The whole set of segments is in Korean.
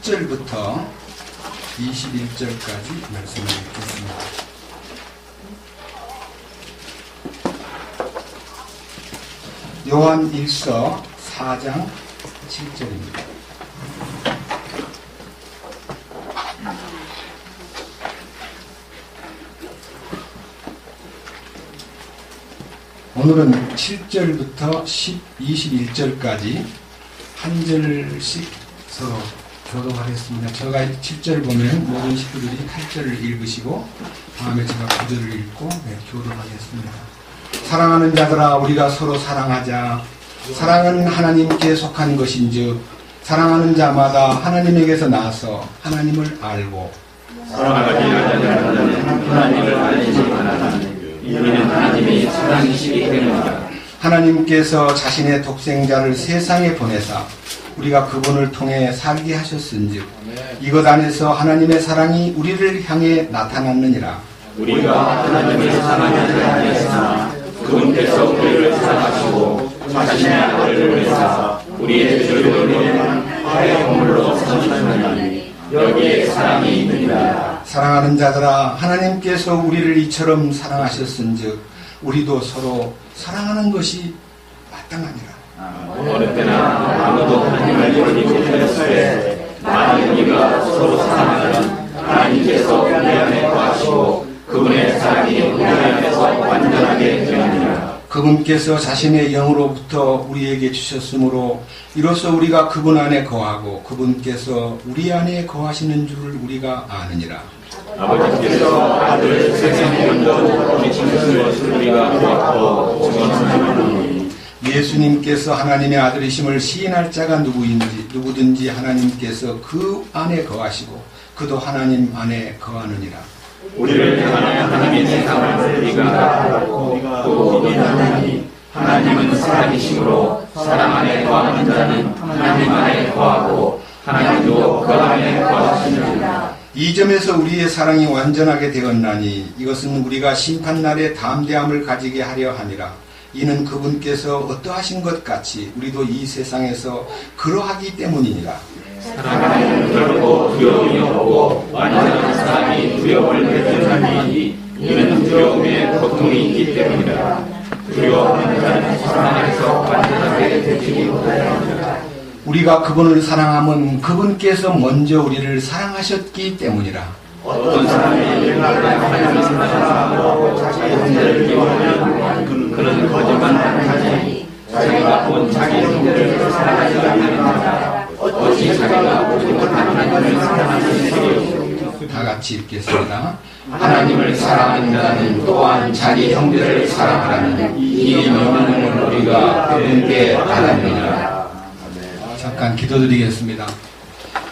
10절부터 21절까지 말씀을 읽겠습니다. 요한 1서 4장 7절입니다. 오늘은 7절부터 21절까지 한 절씩 서로 교독하겠습니다. 제가 7절 보면 모든 식구들이 8절을 읽으시고 다음에 제가 9절을 읽고 교독하겠습니다. 사랑하는 자들아, 우리가 서로 사랑하자. 사랑은 하나님께 속한 것인즉 사랑하는 자마다 하나님에게서 나서 하나님을 알고 사랑하지 않는 자는 하나님을 알지 못하나니 이는 하나님이 사랑이시기 때문이다. 하나님께서 자신의 독생자를 세상에 보내사 우리가 그분을 통해 살게 하셨은즉 이것 안에서 하나님의 사랑이 우리를 향해 나타났느니라. 우리가 하나님의 사랑을 알겠으나 그분께서 우리를 사랑하시고 자신의 아들을 보내사 우리의 죄를 위하여 화해 공물로 삼으셨나니 여기에 사랑이 있느니라. 사랑하는 자들아, 하나님께서 우리를 이처럼 사랑하셨은즉 우리도 서로 사랑하는 것이 마땅하니라. 어느 때나 아무도 하나님을 버리지 못하였으되 만일 우리가 서로 사랑하면 하나님께서 우리 안에 거하시고 그분의 사랑이 우리 안에서 완전하게 되느니라. 그분께서 자신의 영으로부터 우리에게 주셨으므로 이로써 우리가 그분 안에 거하고 그분께서 우리 안에 거하시는 줄을 우리가 아느니라. 아버지께서 아들을 세상에 먼저 보내신 것을 우리가 보았고 증언하노니 예수님께서 하나님의 아들이심을 시인할 자가 누구든지 하나님께서 그 안에 거하시고 그도 하나님 안에 거하느니라. 우리를 향하여 하나님의 사랑을 우리가 알고 또 믿나니 하나님은 사랑이시므로 사랑 안에 거하는 자는 하나님 안에 거하고 하나님도 그 안에 거하시느니라. 이 점에서 우리의 사랑이 완전하게 되었나니 이것은 우리가 심판날에 담대함을 가지게 하려 함이라. 이는 그분께서 어떠하신 것 같이 우리도 이 세상에서 그러하기 때문이니라. 사랑은 결코 두려움이 없고 완전한 사랑이 두려움을 뱉으나니 이는 두려움에 고통이 있기 때문이라. 두려워하는 자는 사랑 안에서 완전하게 되지 못하느니라. 우리가 그분을 사랑함은 그분께서 먼저 우리를 사랑하셨기 때문이라. 어떤 사람이 하나님을 사랑하고 자기 형제를 미워하면 그는 거짓말을 하지. 자기가 본 자기 형제를 사랑하지 않는 자라 어찌 자기가 보지 못한 하나님을 사랑하는 것이요. 다 같이 읽겠습니다. 하나님을 사랑하는 자는 또한 자기 형제를 사랑하라는 이 명령을 우리가 그분께 알았느니라. 잠깐 기도드리겠습니다.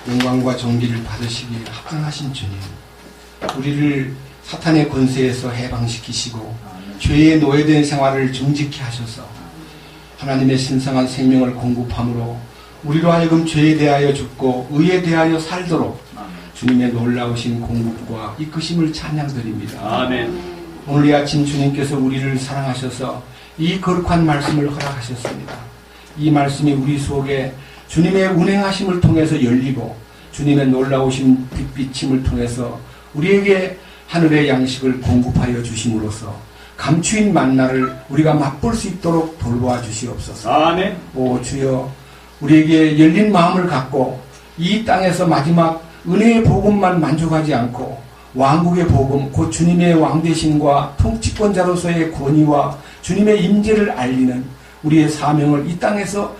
영광과 존귀를 받으시기에 합당하신 주님, 우리를 사탄의 권세에서 해방시키시고 죄의 노예된 생활을 정직케 하셔서 하나님의 신성한 생명을 공급함으로 우리로 하여금 죄에 대하여 죽고 의에 대하여 살도록 주님의 놀라우신 공급과 이끄심을 찬양드립니다. 아멘. 오늘 이 아침 주님께서 우리를 사랑하셔서 이 거룩한 말씀을 허락하셨습니다. 이 말씀이 우리 속에 주님의 운행하심을 통해서 열리고 주님의 놀라우신 빛비침을 통해서 우리에게 하늘의 양식을 공급하여 주심으로써 감추인 만나를 우리가 맛볼 수 있도록 돌보아 주시옵소서. 아멘. 오 주여, 우리에게 열린 마음을 갖고 이 땅에서 마지막 은혜의 복음만 만족하지 않고 왕국의 복음, 곧 주님의 왕대심과 통치권자로서의 권위와 주님의 임재를 알리는 우리의 사명을 이 땅에서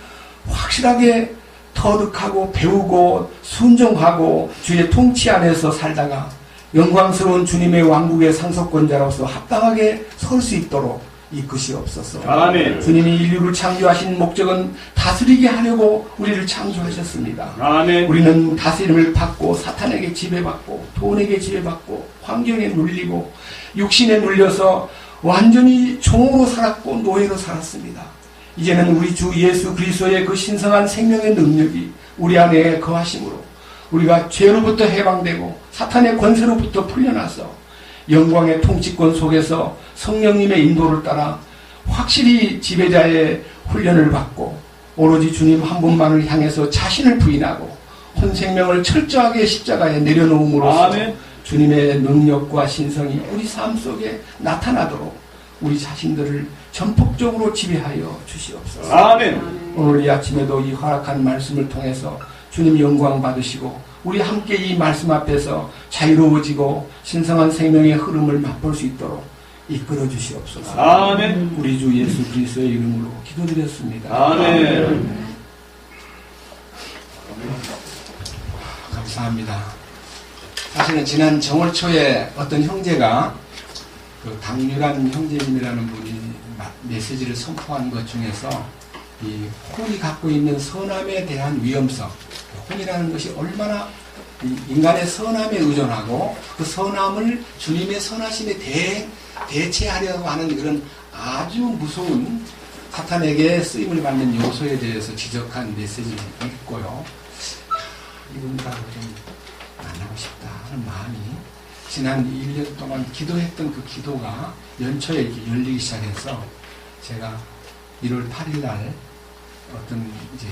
확실하게 터득하고 배우고 순종하고 주의 통치 안에서 살다가 영광스러운 주님의 왕국의 상속권자로서 합당하게 설 수 있도록 이끄시옵소서. 아멘. 주님이 인류를 창조하신 목적은 다스리게 하려고 우리를 창조하셨습니다. 아멘. 우리는 다스림을 받고 사탄에게 지배받고 돈에게 지배받고 환경에 눌리고 육신에 눌려서 완전히 종으로 살았고 노예로 살았습니다. 이제는 우리 주 예수 그리스도의 그 신성한 생명의 능력이 우리 안에 거하심으로 우리가 죄로부터 해방되고 사탄의 권세로부터 풀려나서 영광의 통치권 속에서 성령님의 인도를 따라 확실히 지배자의 훈련을 받고 오로지 주님 한 분만을 향해서 자신을 부인하고 본 생명을 철저하게 십자가에 내려놓음으로써 아멘. 주님의 능력과 신성이 우리 삶 속에 나타나도록 우리 자신들을 전폭적으로 지배하여 주시옵소서. 아멘. 오늘 이 아침에도 이 허락한 말씀을 통해서 주님 영광 받으시고 우리 함께 이 말씀 앞에서 자유로워지고 신성한 생명의 흐름을 맛볼 수 있도록 이끌어 주시옵소서. 아멘. 우리 주 예수 그리스도의 이름으로 기도드렸습니다. 아멘. 감사합니다. 사실은 지난 정월초에 어떤 형제가 그 강유란 형제님이라는 분이 메시지를 선포한 것 중에서 이 혼이 갖고 있는 선함에 대한 위험성, 혼이라는 것이 얼마나 인간의 선함에 의존하고 그 선함을 주님의 선하심에 대체하려고 하는 그런 아주 무서운 사탄에게 쓰임을 받는 요소에 대해서 지적한 메시지를 읽고요. 이분들하고 좀 만나고 싶다 하는 마음이 지난 1년 동안 기도했던 그 기도가 연초에 이렇게 열리기 시작해서 제가 1월 8일 날 어떤 이제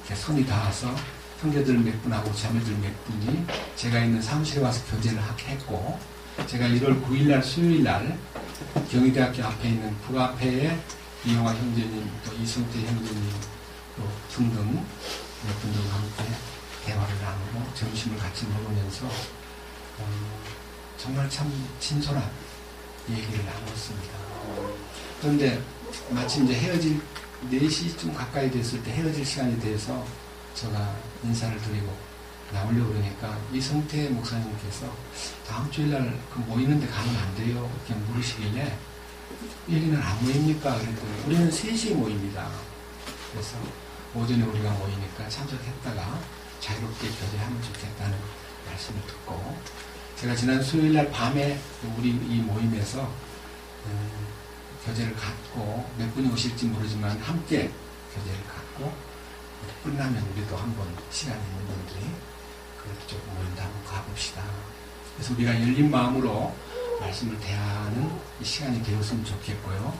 이렇게 손이 닿아서 형제들 몇 분하고 자매들 몇 분이 제가 있는 사무실에 와서 교제를 했고, 제가 1월 9일 날 수요일 날 경희대학교 앞에 있는 북앞에 이용화 형제님, 또 이승태 형제님 또 등등 몇 분들과 함께 대화를 나누고 점심을 같이 먹으면서 정말 참 진솔한 얘기를 나눴습니다. 그런데 마침 이제 헤어질 4시쯤 가까이 됐을 때 헤어질 시간이 돼서 제가 인사를 드리고 나오려고 그러니까 이성태 목사님께서 다음 주일날 그 모이는데 가면 안 돼요? 그렇게 물으시길래 여기는 안 모입니까? 그랬더니 우리는 3시에 모입니다. 그래서 오전에 우리가 모이니까 참석했다가 자유롭게 교제하면 좋겠다는 말씀을 듣고, 제가 지난 수요일날 밤에 우리 이 모임에서 교제를 갖고 몇 분이 오실지 모르지만 함께 교제를 갖고 끝나면 우리도 한번 시간 있는 분들이 그쪽 모임도 한번 가봅시다. 그래서 우리가 열린 마음으로 말씀을 대하는 이 시간이 되었으면 좋겠고요.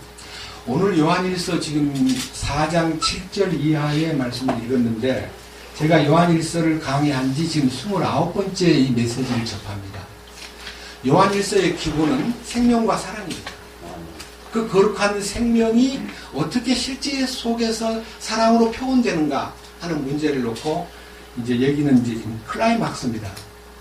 오늘 요한일서 지금 4장 7절 이하의 말씀을 읽었는데, 제가 요한일서를 강의한 지 지금 29번째 이 메시지를 접합니다. 요한일서의 기본은 생명과 사랑입니다. 그 거룩한 생명이 어떻게 실제 속에서 사랑으로 표현되는가 하는 문제를 놓고 이제 여기는 이제 클라이막스입니다.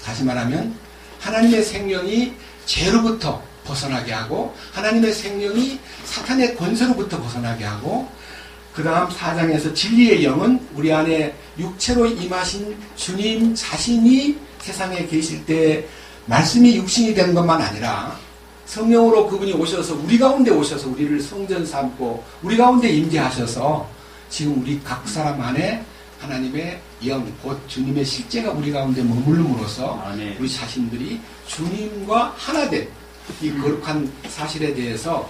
다시 말하면 하나님의 생명이 죄로부터 벗어나게 하고 하나님의 생명이 사탄의 권세로부터 벗어나게 하고, 그 다음 4장에서 진리의 영은 우리 안에 육체로 임하신 주님 자신이 세상에 계실 때 말씀이 육신이 된 것만 아니라 성령으로 그분이 오셔서 우리 가운데 오셔서 우리를 성전 삼고 우리 가운데 임재하셔서 지금 우리 각 사람 안에 하나님의 영, 곧 주님의 실제가 우리 가운데 머물름으로써 아멘. 우리 자신들이 주님과 하나된 이 거룩한 사실에 대해서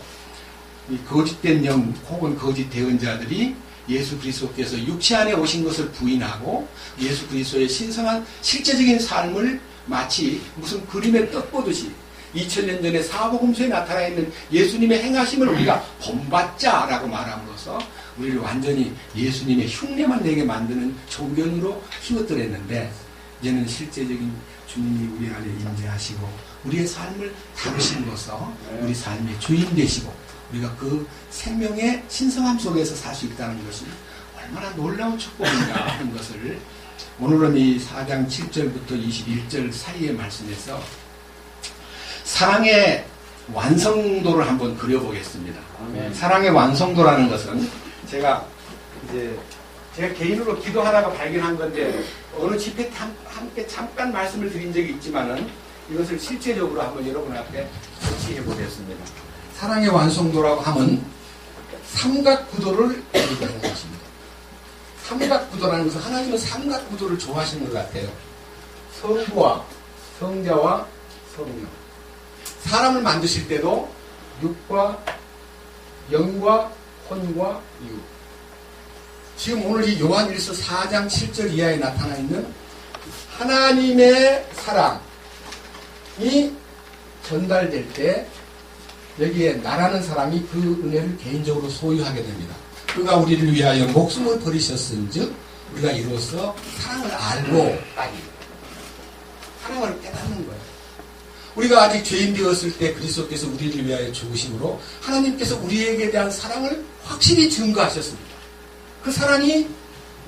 이 거짓된 영 혹은 거짓 대언자들이 예수 그리스도께서 육체 안에 오신 것을 부인하고 예수 그리스도의 신성한 실제적인 삶을 마치 무슨 그림에 떡 보듯이 2000년 전에 사복음서에 나타나 있는 예수님의 행하심을 우리가 본받자라고 말함으로써 우리를 완전히 예수님의 흉내만 내게 만드는 종견으로 키워드렸는데, 이제는 실제적인 주님이 우리 안에 임재하시고 우리의 삶을 다루심으로써 우리 삶의 주인 되시고 우리가 그 생명의 신성함 속에서 살 수 있다는 것이 얼마나 놀라운 축복인가 하는 것을 오늘은 이 4장 7절부터 21절 사이의 말씀에서 사랑의 완성도를 한번 그려보겠습니다. 아멘. 사랑의 완성도라는 것은 제가 개인으로 기도하다가 발견한 건데 어느 집회 함께 잠깐 말씀을 드린 적이 있지만은 이것을 실제적으로 한번 여러분 앞에 설치해 보겠습니다. 사랑의 완성도라고 하면 삼각구도를 얘기하는 것입니다. 삼각구도라는 것은 하나님은 삼각구도를 좋아하시는 것 같아요. 성부와 성자와 성령. 사람을 만드실 때도 육과 영과 혼과 육. 지금 오늘 이 요한일서 4장 7절 이하에 나타나 있는 하나님의 사랑이 전달될 때 여기에 나라는 사람이 그 은혜를 개인적으로 소유하게 됩니다. 그가 우리를 위하여 목숨을 버리셨은즉 우리가 이로써 사랑을 알고 딱이 사랑을 깨닫는 거예요. 우리가 아직 죄인 되었을 때 그리스도께서 우리를 위하여 죽으심으로 하나님께서 우리에게 대한 사랑을 확실히 증거하셨습니다. 그 사랑이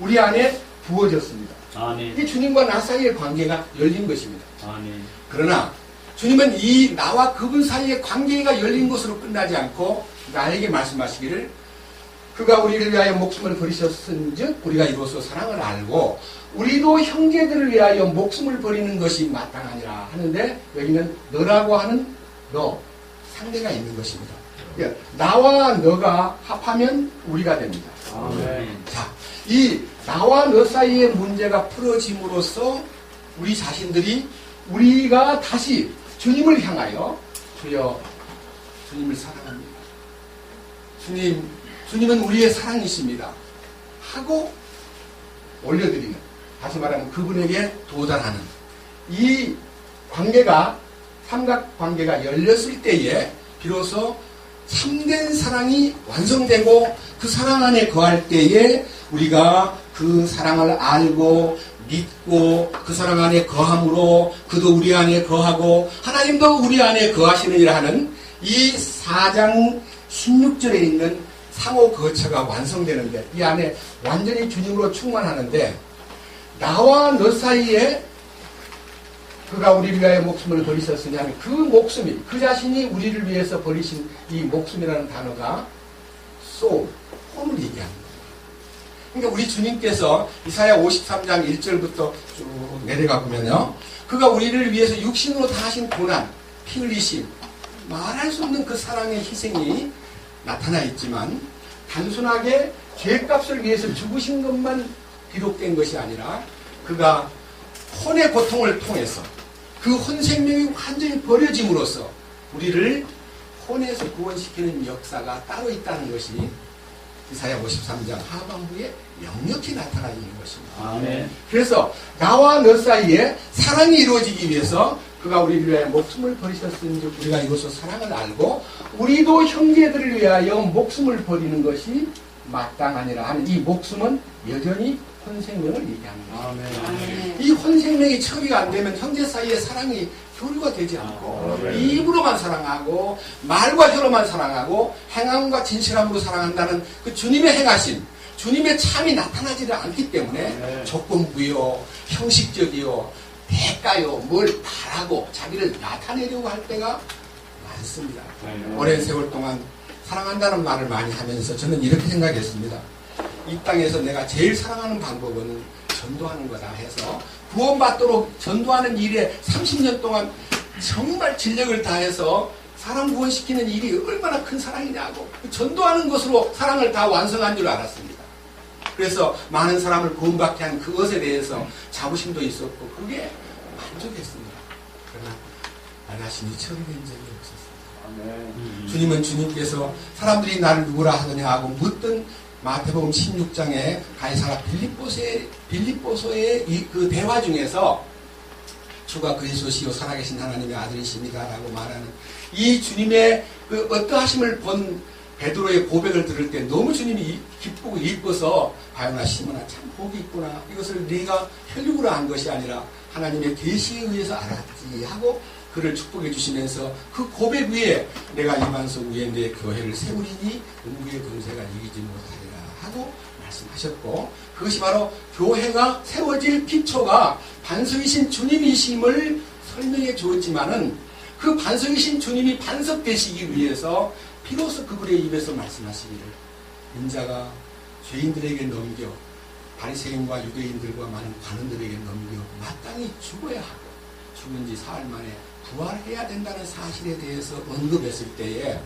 우리 안에 부어졌습니다. 아멘. 이게 주님과 나 사이의 관계가 열린 것입니다. 아멘. 그러나 주님은 이 나와 그분 사이의 관계가 열린 것으로 끝나지 않고 나에게 말씀하시기를 그가 우리를 위하여 목숨을 버리셨은즉 우리가 이로써 사랑을 알고 우리도 형제들을 위하여 목숨을 버리는 것이 마땅하니라 하는데 여기는 너라고 하는 너 상대가 있는 것입니다. 나와 너가 합하면 우리가 됩니다. 아멘. 자, 이 나와 너 사이의 문제가 풀어짐으로써 우리 자신들이 우리가 다시 주님을 향하여 주여 주님을 사랑합니다. 주님은 우리의 사랑이십니다. 하고 올려드리는 다시 말하면 그분에게 도달하는 이 관계가 삼각관계가 열렸을 때에 비로소 참된 사랑이 완성되고 그 사랑 안에 거할 때에 우리가 그 사랑을 알고 믿고 그 사랑 안에 거함으로 그도 우리 안에 거하고 하나님도 우리 안에 거하시느니라 하는 이 4장 16절에 있는 상호 거처가 완성되는데 이 안에 완전히 주님으로 충만하는데 나와 너 사이에 그가 우리를 위하여 목숨을 버리셨으니 하는 그 목숨이 그 자신이 우리를 위해서 버리신 이 목숨이라는 단어가 soul, 혼을 얘기하는 거예요. 그러니까 우리 주님께서 이사야 53장 1절부터 쭉 내려가 보면요. 그가 우리를 위해서 육신으로 다하신 고난, 피 흘리심, 말할 수 없는 그 사랑의 희생이 나타나 있지만 단순하게 죄값을 위해서 죽으신 것만 기록된 것이 아니라 그가 혼의 고통을 통해서 그 혼 생명이 완전히 버려짐으로써 우리를 혼에서 구원시키는 역사가 따로 있다는 것이 이사야 53장 하반부에 명확히 나타나 있는 것입니다. 아멘. 그래서 나와 너 사이에 사랑이 이루어지기 위해서 그가 우리를 위하여 목숨을 버리셨으니 우리가 이것으로 사랑을 알고 우리도 형제들을 위하여 목숨을 버리는 것이 마땅하니라 하는 이 목숨은 여전히 혼생명을 얘기합니다. 아멘. 이 혼생명이 처리가 안 되면 형제 사이의 사랑이 교류가 되지 않고 입으로만 사랑하고 말과 혀로만 사랑하고 행함과 진실함으로 사랑한다는 그 주님의 행하심 주님의 참이 나타나지를 않기 때문에 조건부요 형식적이요 대가요 뭘 바라고 자기를 나타내려고 할 때가 많습니다. 오랜 세월 동안 사랑한다는 말을 많이 하면서 저는 이렇게 생각했습니다. 이 땅에서 내가 제일 사랑하는 방법은 전도하는 거다 해서 구원받도록 전도하는 일에 30년 동안 정말 진력을 다해서 사람 구원시키는 일이 얼마나 큰 사랑이냐고 전도하는 것으로 사랑을 다 완성한 줄 알았습니다. 그래서 많은 사람을 구원받게 한 그것에 대해서 자부심도 있었고 그게 만족했습니다. 그러나 나 자신이 처리된 적이 없었습니다. 주님은 주님께서 사람들이 나를 누구라 하느냐 하고 묻던 마태복음 16장에 가이사라 빌립보서의 그 대화 중에서 주가 그리스도시요 살아계신 하나님의 아들이십니다라고 말하는 이 주님의 그 어떠하심을 본 베드로의 고백을 들을 때 너무 주님이 기쁘고 이뻐서 바요나 시몬아 참 복이 있구나 이것을 네가 혈육으로 한 것이 아니라 하나님의 계시에 의해서 알았지 하고 그를 축복해 주시면서 그 고백 위에 내가 이만소 위에 내 교회를 세우리니 음부의 권세가 이기지 못하리라 하고 말씀하셨고 그것이 바로 교회가 세워질 기초가 반석이신 주님이심을 설명해 주었지만은 그 반석이신 주님이 반석되시기 위해서 비로소 그분의 입에서 말씀하시기를 인자가 죄인들에게 넘겨 바리새인과 유대인들과 많은 관원들에게 넘겨 마땅히 죽어야 하고 죽은 지 사흘 만에 부활해야 된다는 사실에 대해서 언급했을 때에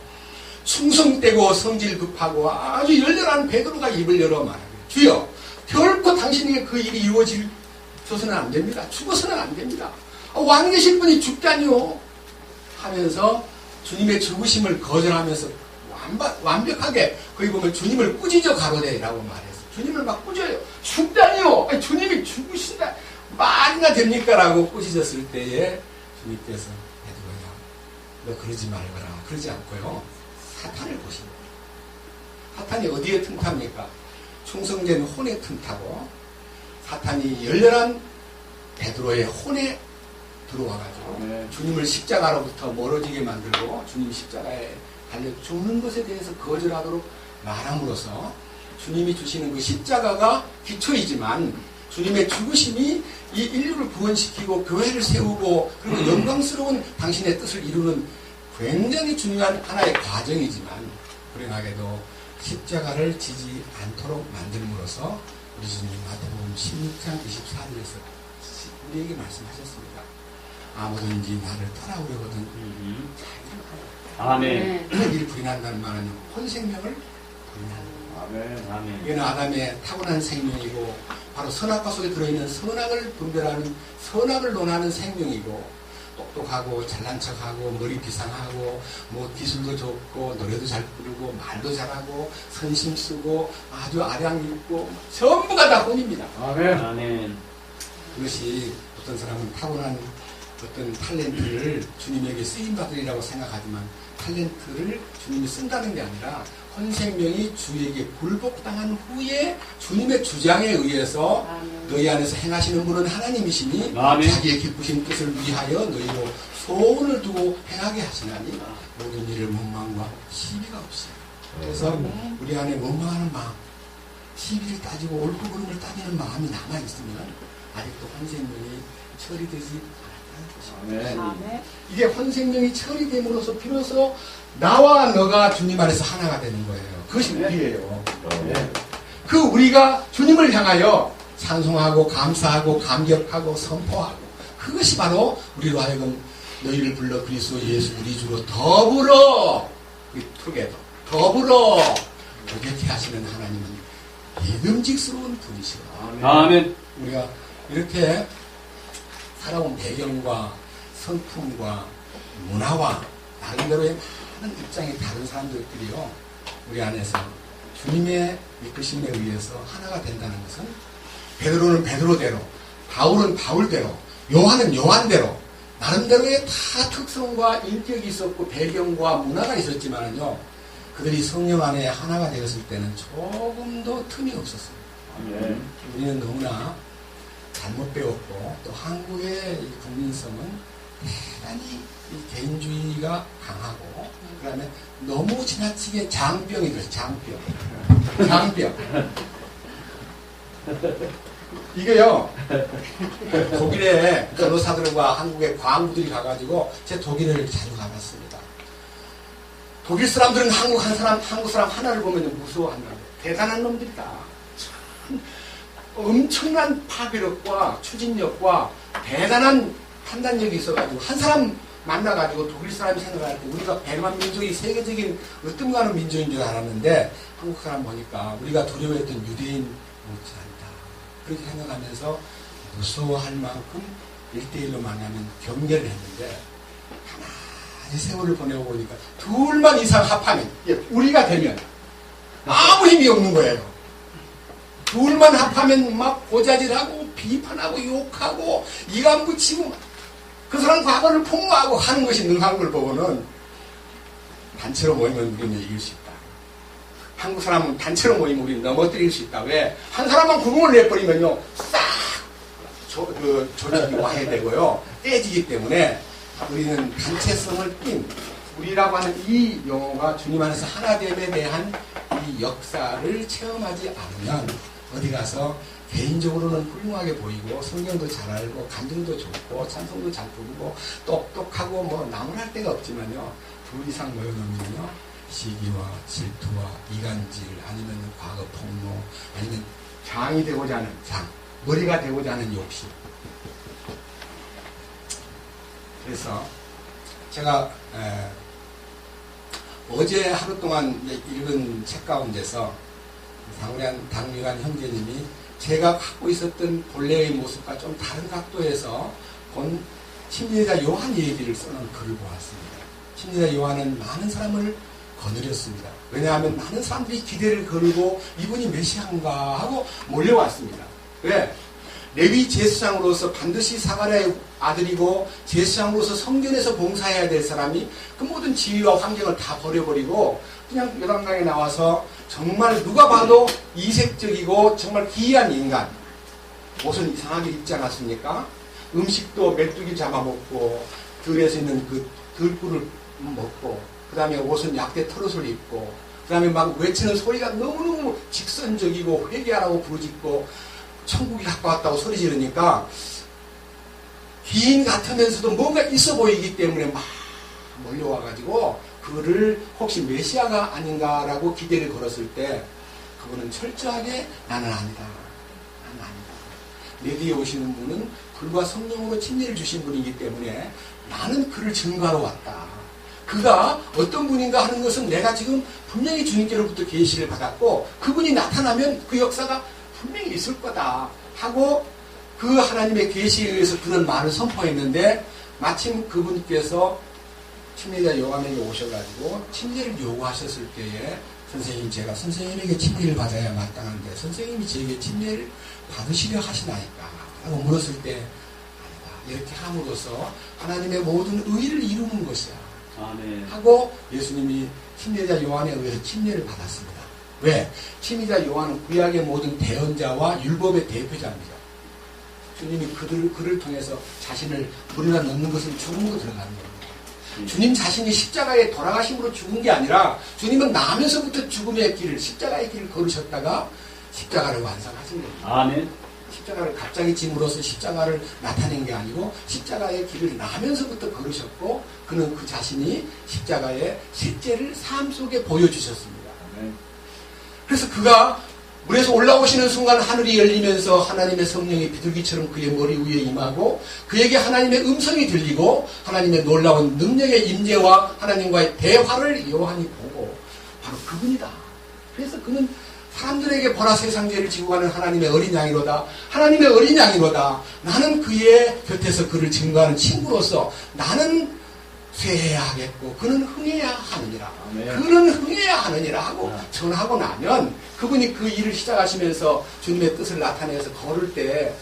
충성되고 성질 급하고 아주 열렬한 베드로가 입을 열어 말하기를 주여 결코 당신에게 그 일이 이루어져서는 안 됩니다. 죽어서는 안 됩니다. 왕 되신 분이 죽다니요 하면서 주님의 죽으심을 거절하면서 완벽하게 거기 보면 주님을 꾸짖어 가로되라고 말해서 주님을 막 꾸짖어요. 죽다니요. 아니, 주님이 죽으신다. 말이나 됩니까? 라고 꾸짖었을 때에 주님께서 베드로야 너 그러지 말거라. 그러지 않고요. 사탄을 보십니다. 사탄이 어디에 틈탑니까? 충성된 혼에 틈타고 사탄이 열렬한 베드로의 혼에 들어와가지고 주님을 십자가로부터 멀어지게 만들고 주님 십자가에 달려 죽는 것에 대해서 거절하도록 말함으로써 주님이 주시는 그 십자가가 기초이지만 주님의 죽으심이 이 인류를 구원시키고 교회를 세우고 그리고 영광스러운 당신의 뜻을 이루는 굉장히 중요한 하나의 과정이지만 불행하게도 십자가를 지지 않도록 만들므로써 우리 주님 마태복음 16장 24절에서 우리에게 말씀하셨습니다. 아무든지 나를 떠나오려거든 아멘. 일 부인한다는 말은 혼생명을 부인하는 아멘. 이는 아담의 타고난 생명이고 바로 선악과 속에 들어있는 선악을 분별하는 선악을 논하는 생명이고 똑똑하고 잘난 척하고 머리 비상하고 뭐 기술도 좋고 노래도 잘 부르고 말도 잘하고 선심 쓰고 아주 아량 있고 전부가 다 혼입니다. 아멘. 그것이 어떤 사람은 타고난 어떤 탤런트를 주님에게 쓰임받으리라고 생각하지만 탤런트를 주님이 쓴다는 게 아니라 혼생명이 주에게 굴복당한 후에 주님의 주장에 의해서 너희 안에서 행하시는 분은 하나님이시니 자기의 기쁘신 뜻을 위하여 너희로 소원을 두고 행하게 하시나니 모든 일을 원망과 시비가 없어요. 그래서 우리 안에 원망하는 마음, 시비를 따지고 옳고 그름을 따지는 마음이 남아있으면 아직도 혼생명이 처리되지 않았다는 것입니다. 이게 혼생명이 처리됨으로써 비로소 나와 너가 주님 안에서 하나가 되는 거예요. 그것이 우리예요. 그 우리가 주님을 향하여 찬송하고 감사하고 감격하고 선포하고 그것이 바로 우리로 하여금 너희를 불러 그리스도 예수 우리 주로 더불어 더불어 그렇게 하시는 하나님은 믿음직스러운 분이시다. 아멘. 우리가 이렇게 살아온 배경과 성품과 문화와 나름대로의 많은 입장이 다른 사람들끼리요 우리 안에서 주님의 이끄심에 의해서 하나가 된다는 것은 베드로는 베드로대로 바울은 바울대로 요한은 요한대로 나름대로의 다 특성과 인격이 있었고 배경과 문화가 있었지만은요 그들이 성령 안에 하나가 되었을 때는 조금도 틈이 없었습니다. 우리는 너무나 잘못 배웠고 또 한국의 이 국민성은 대단히 이 개인주의가 강하고 그 다음에 너무 지나치게 장병이 됐어요. 장병. 이게요 독일의 변호사들과 한국의 과학부들이 가가지고 제 독일을 자주 가봤습니다. 독일 사람들은 한국 사람 하나를 보면 무서워한다. 대단한 놈들이다. 참 엄청난 파괴력과 추진력과 대단한 판단력이 있어가지고 한 사람 만나가지고 독일 사람이 생각할 때 우리가 100만 민족이 세계적인 으뜸가는 민족인 줄 알았는데 한국 사람 보니까 우리가 두려워했던 유대인 못지않다. 그렇게 생각하면서 무서워할 만큼 1대1로 만나면 경계를 했는데 가만히 세월을 보내고 보니까 둘만 이상 합하면 우리가 되면 아무 힘이 없는 거예요. 둘만 합하면 막 고자질하고 비판하고 욕하고 이간 붙이고 그 사람 과거를 폭로하고 하는 것이 능한 걸 보고는 단체로 모이면 우리는 이길 수 있다. 한국 사람은 단체로 모이면 우리는 넘어뜨릴 수 있다. 왜? 한 사람만 구멍을 내버리면요 싹 조직이 와해되고요 떼지기 때문에 우리는 단체성을 띈 우리라고 하는 이 용어가 주님 안에서 하나됨에 대한 이 역사를 체험하지 않으면 어디 가서 개인적으로는 훌륭하게 보이고 성경도 잘 알고 간증도 좋고 찬송도 잘 부르고 똑똑하고 뭐 나무랄 데가 없지만요 둘 이상 모여놓으면요 시기와 질투와 이간질 아니면 과거 폭로 아니면 장이 되고자 하는 머리가 되고자 하는 욕심. 그래서 제가 어제 하루 동안 읽은 책 가운데서 당미관 형제님이 제가 갖고 있었던 본래의 모습과 좀 다른 각도에서 본 침례자 요한 얘기를 써놓은 글을 보았습니다. 침례자 요한은 많은 사람을 거느렸습니다. 왜냐하면 많은 사람들이 기대를 걸고 이분이 메시아인가 하고 몰려왔습니다. 왜? 레위 제사장으로서 반드시 사가랴의 아들이고 제사장으로서 성전에서 봉사해야 될 사람이 그 모든 지위와 환경을 다 버려버리고 그냥 요단강에 나와서 정말 누가 봐도 이색적이고 정말 기이한 인간 옷은 이상하게 입지 않았습니까? 음식도 메뚜기 잡아먹고 들에서 있는 그 들꿀을 먹고 그 다음에 옷은 약대 털옷을 입고 그 다음에 막 외치는 소리가 너무너무 직선적이고 회개하라고 부르짖고 천국이 가까웠다고 소리 지르니까 기인 같으면서도 뭔가 있어 보이기 때문에 막 몰려와가지고 그를 혹시 메시아가 아닌가라고 기대를 걸었을 때 그분은 철저하게 나는 아니다. 나는 아니다. 내 뒤에 오시는 분은 불과 성령으로 침례를 주신 분이기 때문에 나는 그를 증거하러 왔다. 그가 어떤 분인가 하는 것은 내가 지금 분명히 주님께로부터 계시를 받았고 그분이 나타나면 그 역사가 분명히 있을 거다 하고 그 하나님의 계시에 의해서 그런 말을 선포했는데 마침 그분께서 침례자 요한에게 오셔가지고 침례를 요구하셨을 때에 선생님 제가 선생님에게 침례를 받아야 마땅한데 선생님이 저에게 침례를 받으시려 하시나이까 라고 물었을 때 아니다. 이렇게 함으로써 하나님의 모든 의를 이루는 것이야. 아멘. 하고 예수님이 침례자 요한에 의해서 침례를 받았습니다. 왜? 침례자 요한은 구약의 모든 대언자와 율법의 대표자입니다. 주님이 그를 통해서 자신을 물에다 넣는 것은 죽음으로 들어가는 겁니다. 주님 자신이 십자가에 돌아가심으로 죽은 게 아니라 주님은 나면서부터 죽음의 길을 십자가의 길을 걸으셨다가 십자가를 완성하신 겁니다. 아멘. 십자가를 갑자기 짐으로써 십자가를 나타낸 게 아니고 십자가의 길을 나면서부터 걸으셨고 그는 그 자신이 십자가의 셋째를 삶 속에 보여주셨습니다. 아멘. 그래서 그가 물에서 올라오시는 순간 하늘이 열리면서 하나님의 성령이 비둘기처럼 그의 머리 위에 임하고 그에게 하나님의 음성이 들리고 하나님의 놀라운 능력의 임재와 하나님과의 대화를 요한이 보고 바로 그분이다. 그래서 그는 사람들에게 보라 세상 죄를 지고 가는 하나님의 어린 양이로다. 하나님의 어린 양이로다. 나는 그의 곁에서 그를 증거하는 친구로서 나는 쇠해야 하겠고 그는 흥해야 하느니라. 아멘. 그는 흥해야 하느니라 하고 전하고 나면 그분이 그 일을 시작하시면서 주님의 뜻을 나타내서 걸을 때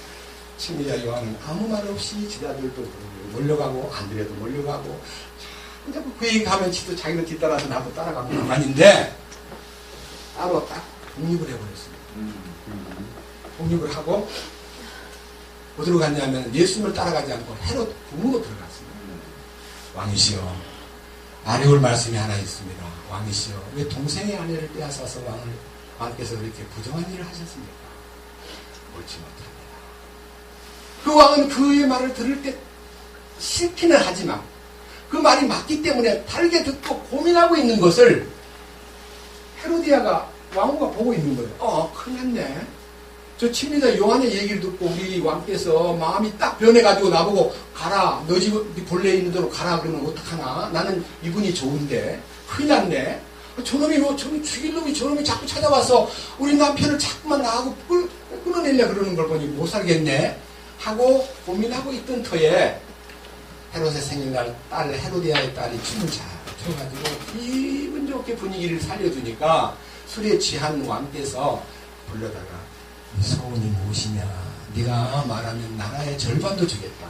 침례자 요한은 아무 말 없이 제자들도 몰려가고 안드레도 몰려가고 자꾸 그 얘기 가면 지도 자기는 뒤따라서 나도 따라가고 그만인데 따로 딱 독립을 해버렸습니다. 독립을 하고 어디로 갔냐면 예수님을 따라가지 않고 헤롯 궁으로 들어갔습니다. 왕이시여 아뢰올 말씀이 하나 있습니다. 왕이시여 왜 동생의 아내를 빼앗아서 왕께서 그렇게 부정한 일을 하셨습니까? 옳지 못합니다. 그 왕은 그의 말을 들을 때 싫기는 하지만 그 말이 맞기 때문에 다르게 듣고 고민하고 있는 것을 헤로디아가 왕후가 보고 있는 거예요. 큰일 났네. 저 침례자 요한의 얘기를 듣고 우리 왕께서 마음이 딱 변해가지고 나보고 가라. 너 집 본래 있는 대로 가라. 그러면 어떡하나. 나는 이분이 좋은데. 큰일 났네. 저놈이 죽일 놈이 저놈이 자꾸 찾아와서 우리 남편을 자꾸만 나하고 끊어내려 그러는 걸 보니 못 살겠네. 하고 고민하고 있던 터에 헤롯의 생일날 딸 헤로디아의 딸이 춤을 잘 춰가지고 기분 좋게 분위기를 살려주니까 술에 취한 왕께서 불러다가 네 소원이 무엇이냐? 네가 말하면 나라의 절반도 주겠다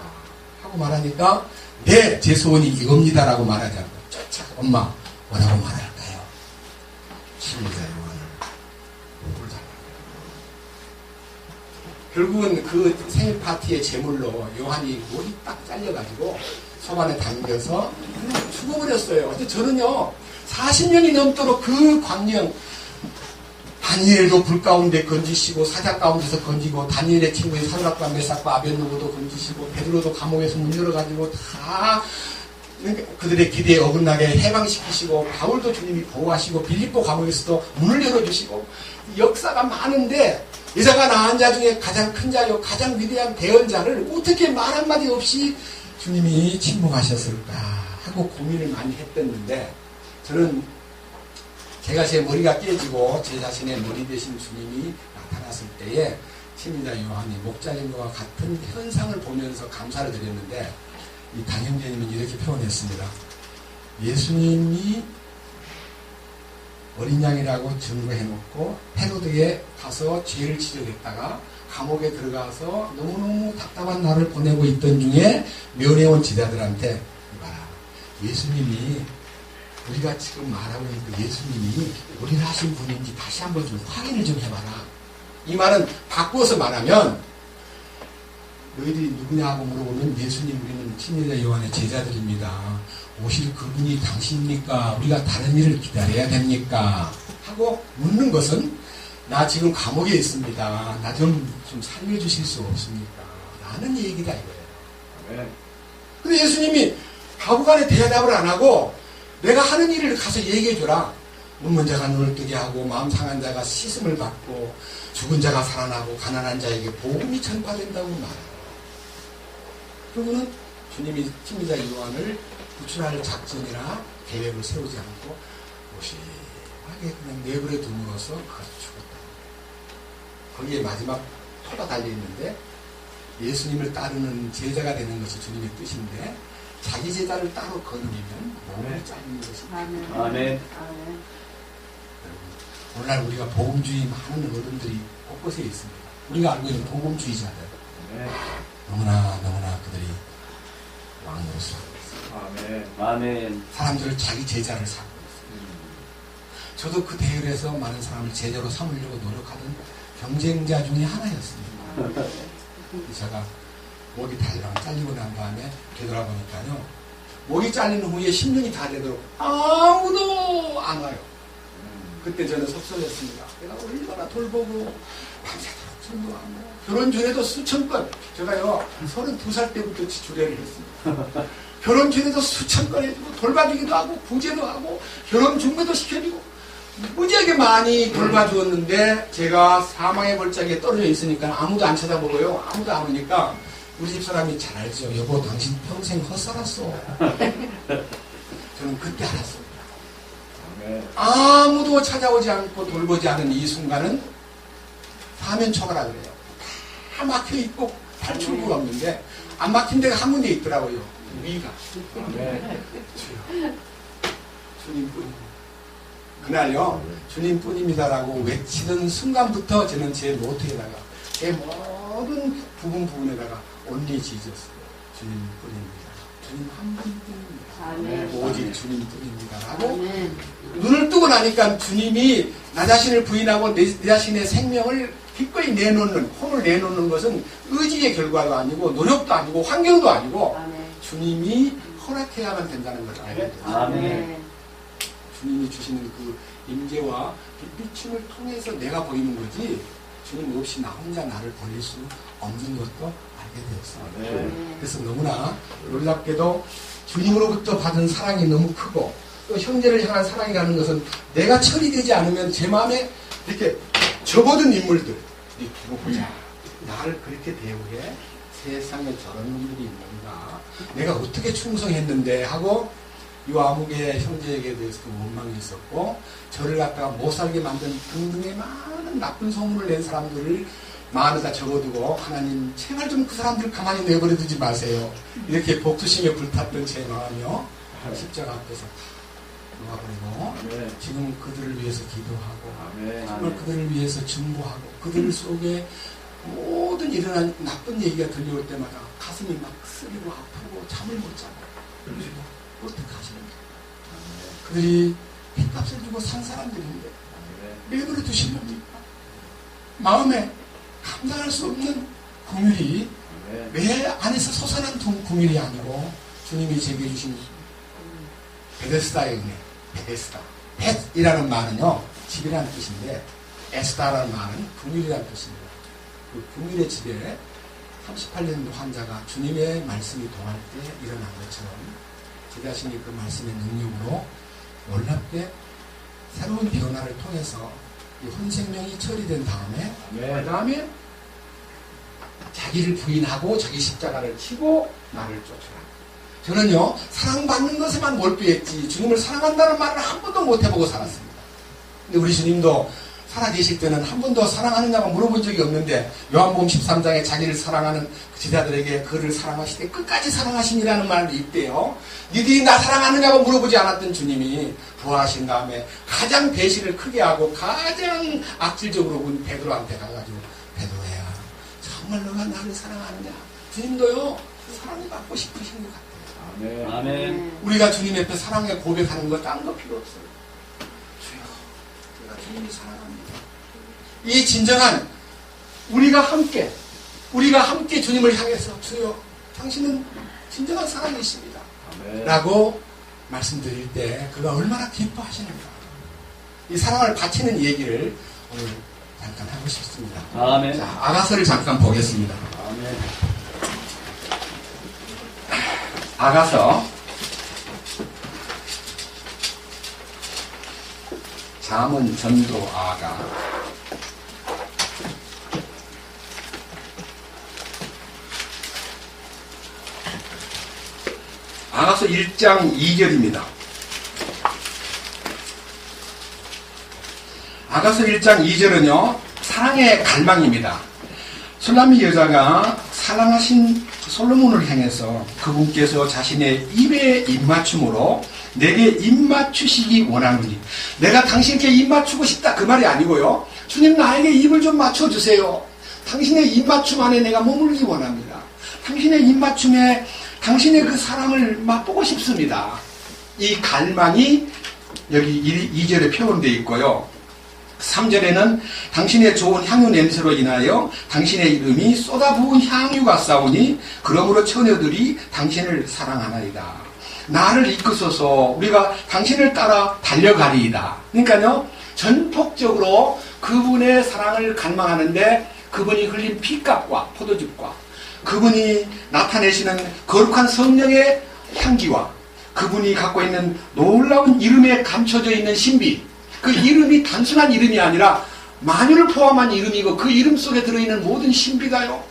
하고 말하니까 네, 제 소원이 이겁니다라고 말하지 않고 쫓아 엄마 뭐라고 말할까요? 침례자 요한을 목을 달라. 결국은 그 생일 파티의 제물로 요한이 목이 딱 잘려가지고 소반에 담겨서 그냥 죽어버렸어요. 근데 저는요 40년이 넘도록 그 광령 다니엘도 불 가운데 건지시고 사자 가운데서 건지고 다니엘의 친구인 사드락과 메삭과 아벳느고도 건지시고 베드로도 감옥에서 문 열어가지고 다 그들의 기대에 어긋나게 해방시키시고 바울도 주님이 보호하시고 빌립보 감옥에서도 문을 열어주시고 역사가 많은데 여자가 낳은 자 중에 가장 큰 자요 가장 위대한 대언자를 어떻게 말 한마디 없이 주님이 침묵하셨을까 하고 고민을 많이 했었는데 저는 제가 제 머리가 깨지고 제 자신의 머리 대신 주님이 나타났을 때에 침례자 요한이 목 잘린 것과 같은 현상을 보면서 감사를 드렸는데 이 당형제님은 이렇게 표현했습니다. 예수님이 어린 양이라고 증거해놓고 헤로드에 가서 죄를 지적했다가 감옥에 들어가서 너무너무 답답한 날을 보내고 있던 중에 면회온 제자들한테 봐라 예수님이 우리가 지금 말하고 있는 그 예수님이 우리를 하신 분인지 다시 한번 좀 확인을 좀 해봐라. 이 말은 바꾸어서 말하면 너희들이 누구냐 하고 물어보면 예수님 우리는 친여자 요한의 제자들입니다. 오실 그분이 당신입니까? 우리가 다른 일을 기다려야 됩니까? 하고 묻는 것은 나 지금 감옥에 있습니다. 나 좀 살려주실 수 없습니까? 라는 얘기다 이거예요. 근데 예수님이 바보간에 대답을 안 하고 내가 하는 일을 가서 얘기해줘라. 눈먼 자가 눈을 뜨게 하고 마음 상한 자가 씻음을 받고 죽은 자가 살아나고 가난한 자에게 복음이 전파된다고 말해요. 그러고는 주님이 친미자 요한을 구출할 작전이나 계획을 세우지 않고 무심하게 그냥 내버려 둠으로써 그가 죽었다. 거기에 마지막 토가 달려있는데 예수님을 따르는 제자가 되는 것이 주님의 뜻인데 자기 제자를 따로 거느리면 몸을 잘리는 것입니다. 아멘. 오늘날 우리가 복음주의 많은 어른들이 곳곳에 있습니다. 우리가 알고 있는 복음주의자들 너무나 그들이 왕노릇을 하고 있습니다. 아멘. 사람들을 자기 제자를 삼고 있습니다. 저도 그 대열에서 많은 사람을 제자로 삼으려고 노력하던 경쟁자 중에 하나였습니다. 제가 목이 달랑 잘리고 난 다음에 되돌아보니까요. 목이 잘린 후에 10년이 다 되도록 아무도 안 와요. 그때 저는 속상했습니다. 내가 얼마나 돌보고 밤새도록 전도하고 결혼 전에도 수천 건 제가요 32살 때부터 주례를 했습니다. 결혼 전에도 수천 건 해주고 돌봐주기도 하고 구제도 하고 결혼 준비도 시켜주고 무지하게 많이 돌봐주었는데 제가 사망의 골짜기에 떨어져 있으니까 아무도 안 쳐다보고요. 아무도 안 오니까 우리 집 사람이 잘 알죠. 여보 당신 평생 헛살았어. 저는 그때 알았습니다. 아무도 찾아오지 않고 돌보지 않은 이 순간은 사면초가라 그래요. 다 막혀있고 탈출구가 없는데 안 막힌 데가 한 군데 있더라고요. 위가. 주님뿐입니다. 그날요 주님뿐입니다라고 외치던 순간부터 저는 제 노트에다가 제 모든 부분에다가 온리 지졌어요. 주님뿐입니다. 주님 한 분뿐입니다. 오직 주님뿐입니다라고 눈을 뜨고 나니까 주님이 나 자신을 부인하고 내 자신의 생명을 기꺼이 내놓는 혼을 내놓는 것은 의지의 결과도 아니고 노력도 아니고 환경도 아니고 주님이 허락해야만 된다는 것을 알게 됐어요. 주님이 주시는 그 임재와 빛비춤을 통해서 내가 보이는 거지 주님 없이 나 혼자 나를 벌릴 수 없는 것도 알게 되었습니다. 그래서 너무나 놀랍게도 주님으로부터 받은 사랑이 너무 크고 또 형제를 향한 사랑이라는 것은 내가 처리되지 않으면 제 마음에 이렇게 접어든 인물들 두고 보자. 나를 그렇게 대우해? 세상에 저런 놈들이 있는가? 내가 어떻게 충성했는데 하고 요아무개 형제에게 대해서도 원망이 있었고 저를 갖다가 못살게 만든 등등의 많은 나쁜 소문을 낸 사람들을 마음에다 적어두고 하나님 제발 좀 그 사람들 가만히 내버려 두지 마세요. 이렇게 복수심에 불탔던 제 마음이요 십자가 앞에서 놓아버리고 지금 그들을 위해서 기도하고 정말 그들을 위해서 증보하고 그들 속에 모든 일어난 나쁜 얘기가 들려올 때마다 가슴이 막 쓰리고 아프고 잠을 못 자고 어떻게 하시는가? 그들이 핏값을 주고 산 사람들인데 내버려 두시렵니까? 마음에 감당할 수 없는 긍휼이 내 안에서 솟아난 긍휼이 아니고 주님이 제게 주신 베데스다의 은혜, 베데스다. 벳이라는 말은요 집이라는 뜻인데 에스다라는 말은 긍휼이라는 뜻입니다. 그 긍휼의 집에 38년 환자가 주님의 말씀이 동할 때 일어난 것처럼 제 자신이 그 말씀의 능력으로 놀랍게 새로운 변화를 통해서 이 혼생명이 처리된 다음에 그 다음에 자기를 부인하고 자기 십자가를 치고 나를 쫓아라. 저는요 사랑받는 것에만 몰두했지 주님을 사랑한다는 말을 한 번도 못 해보고 살았습니다. 근데 우리 주님도 살아계실 때는 한 번도 사랑하느냐고 물어본 적이 없는데 요한복음 13장에 자기를 사랑하는 제자들에게 그를 사랑하시되 끝까지 사랑하심이라는 말이 있대요. 니들이 나 사랑하느냐고 물어보지 않았던 주님이 부활하신 다음에 가장 배신을 크게 하고 가장 악질적으로 군 베드로한테 가가지고 베드로야 정말 너가 나를 사랑하느냐. 주님도요 사랑을 받고 싶으신 것 같아요. 아멘. 우리가 주님 옆에 사랑의 고백하는 거 딴 거 필요 없어요. 주여 내가 주님을 사랑합니다. 이 진정한 우리가 함께 우리가 함께 주님을 향해서 주여 당신은 진정한 사랑이십니다 라고 말씀드릴 때 그가 얼마나 기뻐하시는가. 이 사랑을 바치는 얘기를 오늘 잠깐 하고 싶습니다. 아멘. 자, 아가서를 잠깐 보겠습니다. 아멘. 아가서 잠언 전도 아가 아가서 1장 2절입니다. 아가서 1장 2절은요 사랑의 갈망입니다. 술람미 여자가 사랑하신 솔로몬을 향해서 그분께서 자신의 입에 입맞춤으로 내게 입맞추시기 원하노니, 내가 당신께 입맞추고 싶다 그 말이 아니고요, 주님 나에게 입을 좀 맞춰주세요. 당신의 입맞춤 안에 내가 머물기 원합니다. 당신의 입맞춤에 당신의 그 사랑을 맛보고 싶습니다. 이 갈망이 여기 2절에 표현되어 있고요. 3절에는 당신의 좋은 향유 냄새로 인하여 당신의 이름이 쏟아부은 향유가 싸우니 그러므로 처녀들이 당신을 사랑하나이다. 나를 이끄소서 우리가 당신을 따라 달려가리이다. 그러니까요 전폭적으로 그분의 사랑을 갈망하는데 그분이 흘린 피값과 포도즙과 그분이 나타내시는 거룩한 성령의 향기와 그분이 갖고 있는 놀라운 이름에 감춰져 있는 신비, 그 이름이 단순한 이름이 아니라 만유를 포함한 이름이고 그 이름 속에 들어있는 모든 신비가요,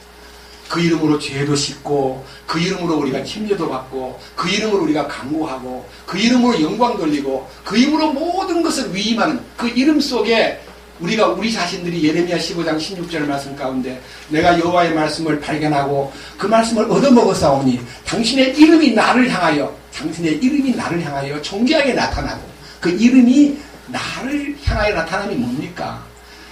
그 이름으로 죄도 씻고 그 이름으로 우리가 침례도 받고 그 이름으로 우리가 강구하고 그 이름으로 영광 돌리고 그 이름으로 모든 것을 위임하는 그 이름 속에 우리가 우리 자신들이 예레미야 15장 16절 말씀 가운데 내가 여호와의 말씀을 발견하고 그 말씀을 얻어먹었사오니 당신의 이름이 나를 향하여 존귀하게 나타나고, 그 이름이 나를 향하여 나타남이 뭡니까?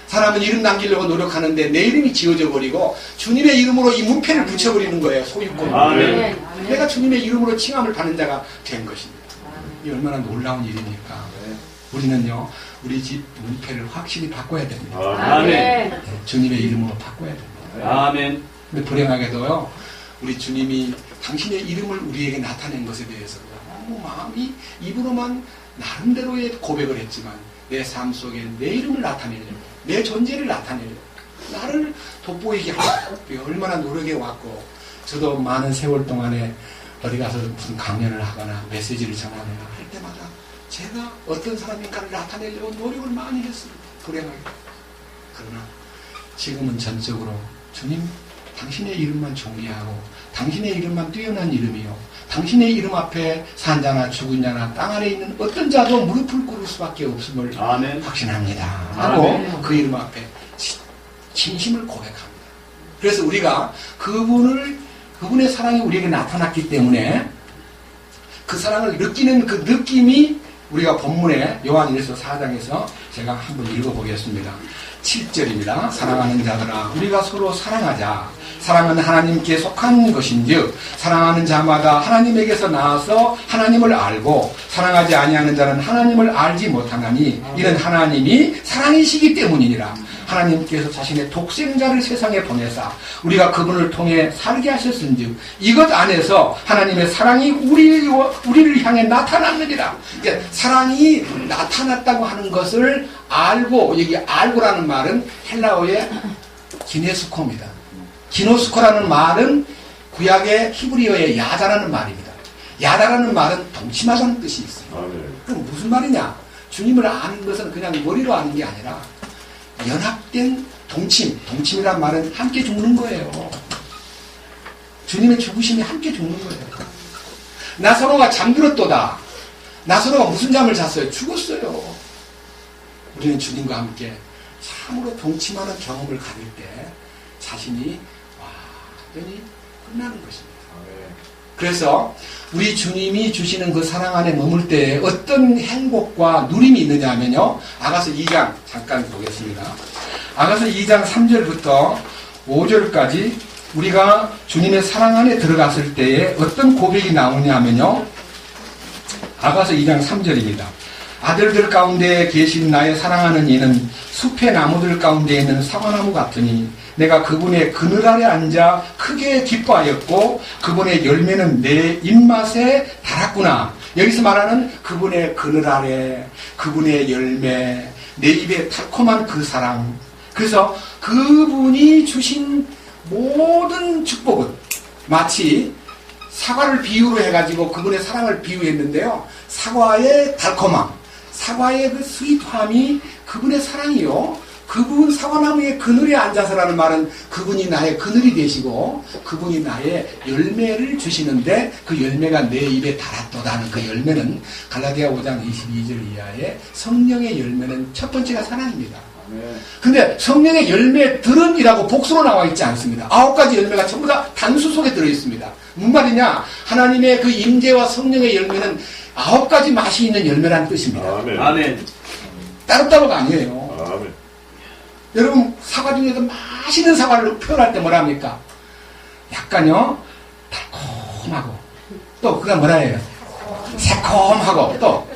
사람은 이름 남기려고 노력하는데 내 이름이 지어져 버리고 주님의 이름으로 이 문패를 붙여버리는 거예요. 소유권. 내가 주님의 이름으로 칭함을 받는 자가 된 것입니다. 이 얼마나 놀라운 일입니까? 우리는요 우리 집 문패를 확실히 바꿔야 됩니다. 아멘. 주님의 이름으로 바꿔야 됩니다. 아멘. 근데 불행하게도요 우리 주님이 당신의 이름을 우리에게 나타낸 것에 대해서 너무 마음이 입으로만 나름대로의 고백을 했지만 내 삶 속에 내 이름을 나타내려고, 내 존재를 나타내려고, 나를 돋보이게 하고 얼마나 노력해 왔고, 저도 많은 세월 동안에 어디 가서 무슨 강연을 하거나 메시지를 전하거나 할 때마다 제가 어떤 사람인가를 나타내려고 노력을 많이 했습니다. 불행하게. 그러나 지금은 전적으로 주님 당신의 이름만 존귀하고 당신의 이름만 뛰어난 이름이요, 당신의 이름 앞에 산자나 죽은 자나 땅 아래 있는 어떤 자도 무릎을 꿇을 수밖에 없음을 아멘. 확신합니다 하고 아멘. 그 이름 앞에 진심을 고백합니다. 그래서 우리가 그분의 사랑이 우리에게 나타났기 때문에 그 사랑을 느끼는 그 느낌이 우리가 본문에 요한일서 4장에서 제가 한번 읽어보겠습니다. 7절입니다. 사랑하는 자들아 우리가 서로 사랑하자. 사랑은 하나님께 속한 것인즉 사랑하는 자마다 하나님에게서 나와서 하나님을 알고 사랑하지 아니하는 자는 하나님을 알지 못하나니 이는 하나님이 사랑이시기 때문이니라. 하나님께서 자신의 독생자를 세상에 보내사 우리가 그분을 통해 살게 하셨은즉 이것 안에서 하나님의 사랑이 우리를 향해 나타났느니라. 그러니까 사랑이 나타났다고 하는 것을 알고, 여기 알고라는 말은 헬라어의 기네스코입니다. 기노스코라는 말은 구약의 히브리어의 야다라는 말입니다. 야다라는 말은 동침하다는 뜻이 있어요. 그럼 무슨 말이냐? 주님을 아는 것은 그냥 머리로 아는 게 아니라 연합된 동침이란 말은 함께 죽는 거예요. 주님의 죽으심이 함께 죽는 거예요. 나사로가 잠들었도다. 나사로가 무슨 잠을 잤어요? 죽었어요. 우리는 주님과 함께 참으로 동침하는 경험을 가질 때 자신이 완전히 끝나는 것입니다. 그래서 우리 주님이 주시는 그 사랑 안에 머물 때 어떤 행복과 누림이 있느냐 하면요, 아가서 2장 잠깐 보겠습니다. 아가서 2장 3절부터 5절까지 우리가 주님의 사랑 안에 들어갔을 때에 어떤 고백이 나오냐 하면요, 아가서 2장 3절입니다. 아들들 가운데 계신 나의 사랑하는 이는 숲의 나무들 가운데 있는 사과나무 같으니 내가 그분의 그늘 아래 앉아 크게 기뻐하였고 그분의 열매는 내 입맛에 달았구나. 여기서 말하는 그분의 그늘 아래, 그분의 열매, 내 입에 달콤한 그 사랑. 그래서 그분이 주신 모든 축복은 마치 사과를 비유로 해가지고 그분의 사랑을 비유했는데요. 사과의 달콤함, 사과의 그 스윗함이 그분의 사랑이요. 그분 사과나무의 그늘에 앉아서라는 말은 그분이 나의 그늘이 되시고 그분이 나의 열매를 주시는데 그 열매가 내 입에 달았도다는 그 열매는 갈라디아 5장 22절 이하의 성령의 열매는 첫 번째가 사랑입니다. 근데 성령의 열매들은이라고 복수로 나와 있지 않습니다. 9가지 열매가 전부 다 단수 속에 들어있습니다. 무슨 말이냐? 하나님의 그 임재와 성령의 열매는 9가지 맛이 있는 열매라는 뜻입니다. 아멘. 아멘. 따로따로가 아니에요. 아멘. 여러분 사과 중에서 맛있는 사과를 표현할 때 뭐라 합니까? 약간요 달콤하고 또 그다음 뭐라 해요? 새콤하고 또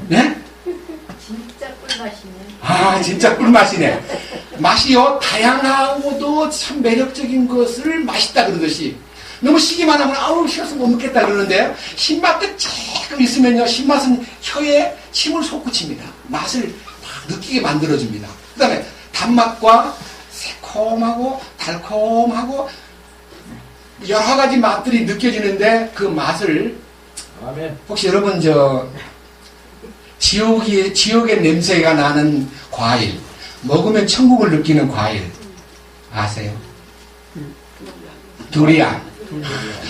네? 진짜 꿀맛이네. 아 진짜 꿀맛이네. 맛이요 다양하고도 참 매력적인 것을 맛있다 그러듯이 너무 시기만 하면 아우 싫어서 못 먹겠다 그러는데 신맛도 조금 있으면요 신맛은 혀에 침을 솟구칩니다. 맛을 막 느끼게 만들어줍니다. 그 다음에 단맛과 새콤하고 달콤하고 여러 가지 맛들이 느껴지는데 그 맛을 아멘. 혹시 여러분 지옥의 냄새가 나는 과일 먹으면 천국을 느끼는 과일 아세요? 두리안.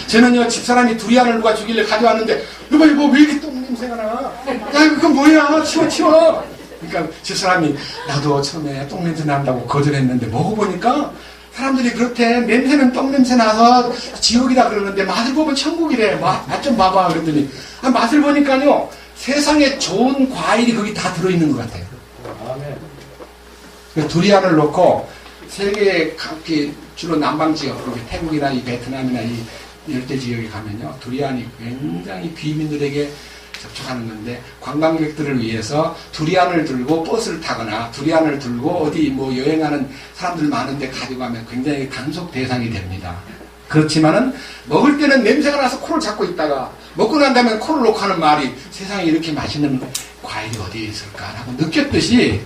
저는요 집사람이 두리안을 누가 주길래 가져왔는데 여보 왜 이렇게 똥 냄새가 나? 야 그건 뭐야 치워. 그러니까 집사람이 나도 처음에 똥 냄새 난다고 거절했는데 먹어보니까 사람들이 그렇대. 냄새는 똥 냄새 나서 지옥이다 그러는데 맛을 보면 천국이래. 맛 좀 봐봐 그랬더니 맛을 보니까요 세상에 좋은 과일이 거기 다 들어있는 것 같아요. 아멘. 두리안을 놓고 세계 각기 주로 남방 지역, 태국이나 이 베트남이나 이 열대 지역에 가면요 두리안이 굉장히 귀민들에게 접촉하는 건데 관광객들을 위해서 두리안을 들고 버스를 타거나 두리안을 들고 어디 뭐 여행하는 사람들 많은데 가지고 가면 굉장히 단속 대상이 됩니다. 그렇지만은 먹을 때는 냄새가 나서 코를 잡고 있다가 먹고 난 다음에 코를 놓고 하는 말이 세상에 이렇게 맛있는 과일이 어디에 있을까라고 느꼈듯이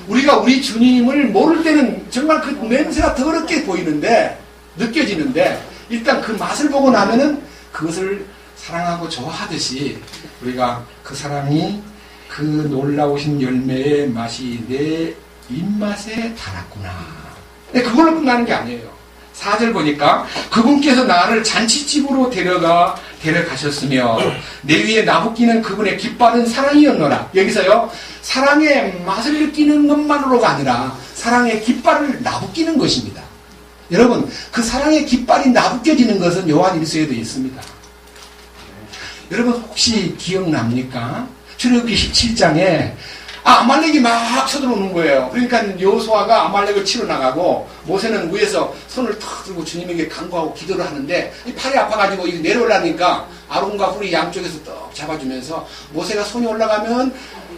우리가 우리 주님을 모를 때는 정말 그 냄새가 더럽게 보이는데 느껴지는데 일단 그 맛을 보고 나면은 그것을 사랑하고 좋아하듯이 우리가 그 사랑이 그 놀라우신 열매의 맛이 내 입맛에 달았구나. 근데 그걸로 끝나는 게 아니에요. 4절 보니까 그분께서 나를 잔치집으로 데려가셨으며 내 위에 나붓기는 그분의 기뻐하는 사랑이었노라. 여기서요 사랑의 맛을 느끼는 것만으로가 아니라 사랑의 깃발을 나붓기는 것입니다. 여러분 그 사랑의 깃발이 나붓겨지는 것은 요한 1서에도 있습니다. 여러분 혹시 기억납니까? 출애굽기 17장에 아말렉이 막 쳐들어오는 거예요. 그러니까 여호수아가 아말렉을 치러 나가고 모세는 위에서 손을 탁 들고 주님에게 간구하고 기도를 하는데 이 팔이 아파가지고 내려오려니까 아론과 훌이 양쪽에서 떡 잡아주면서 모세가 손이 올라가면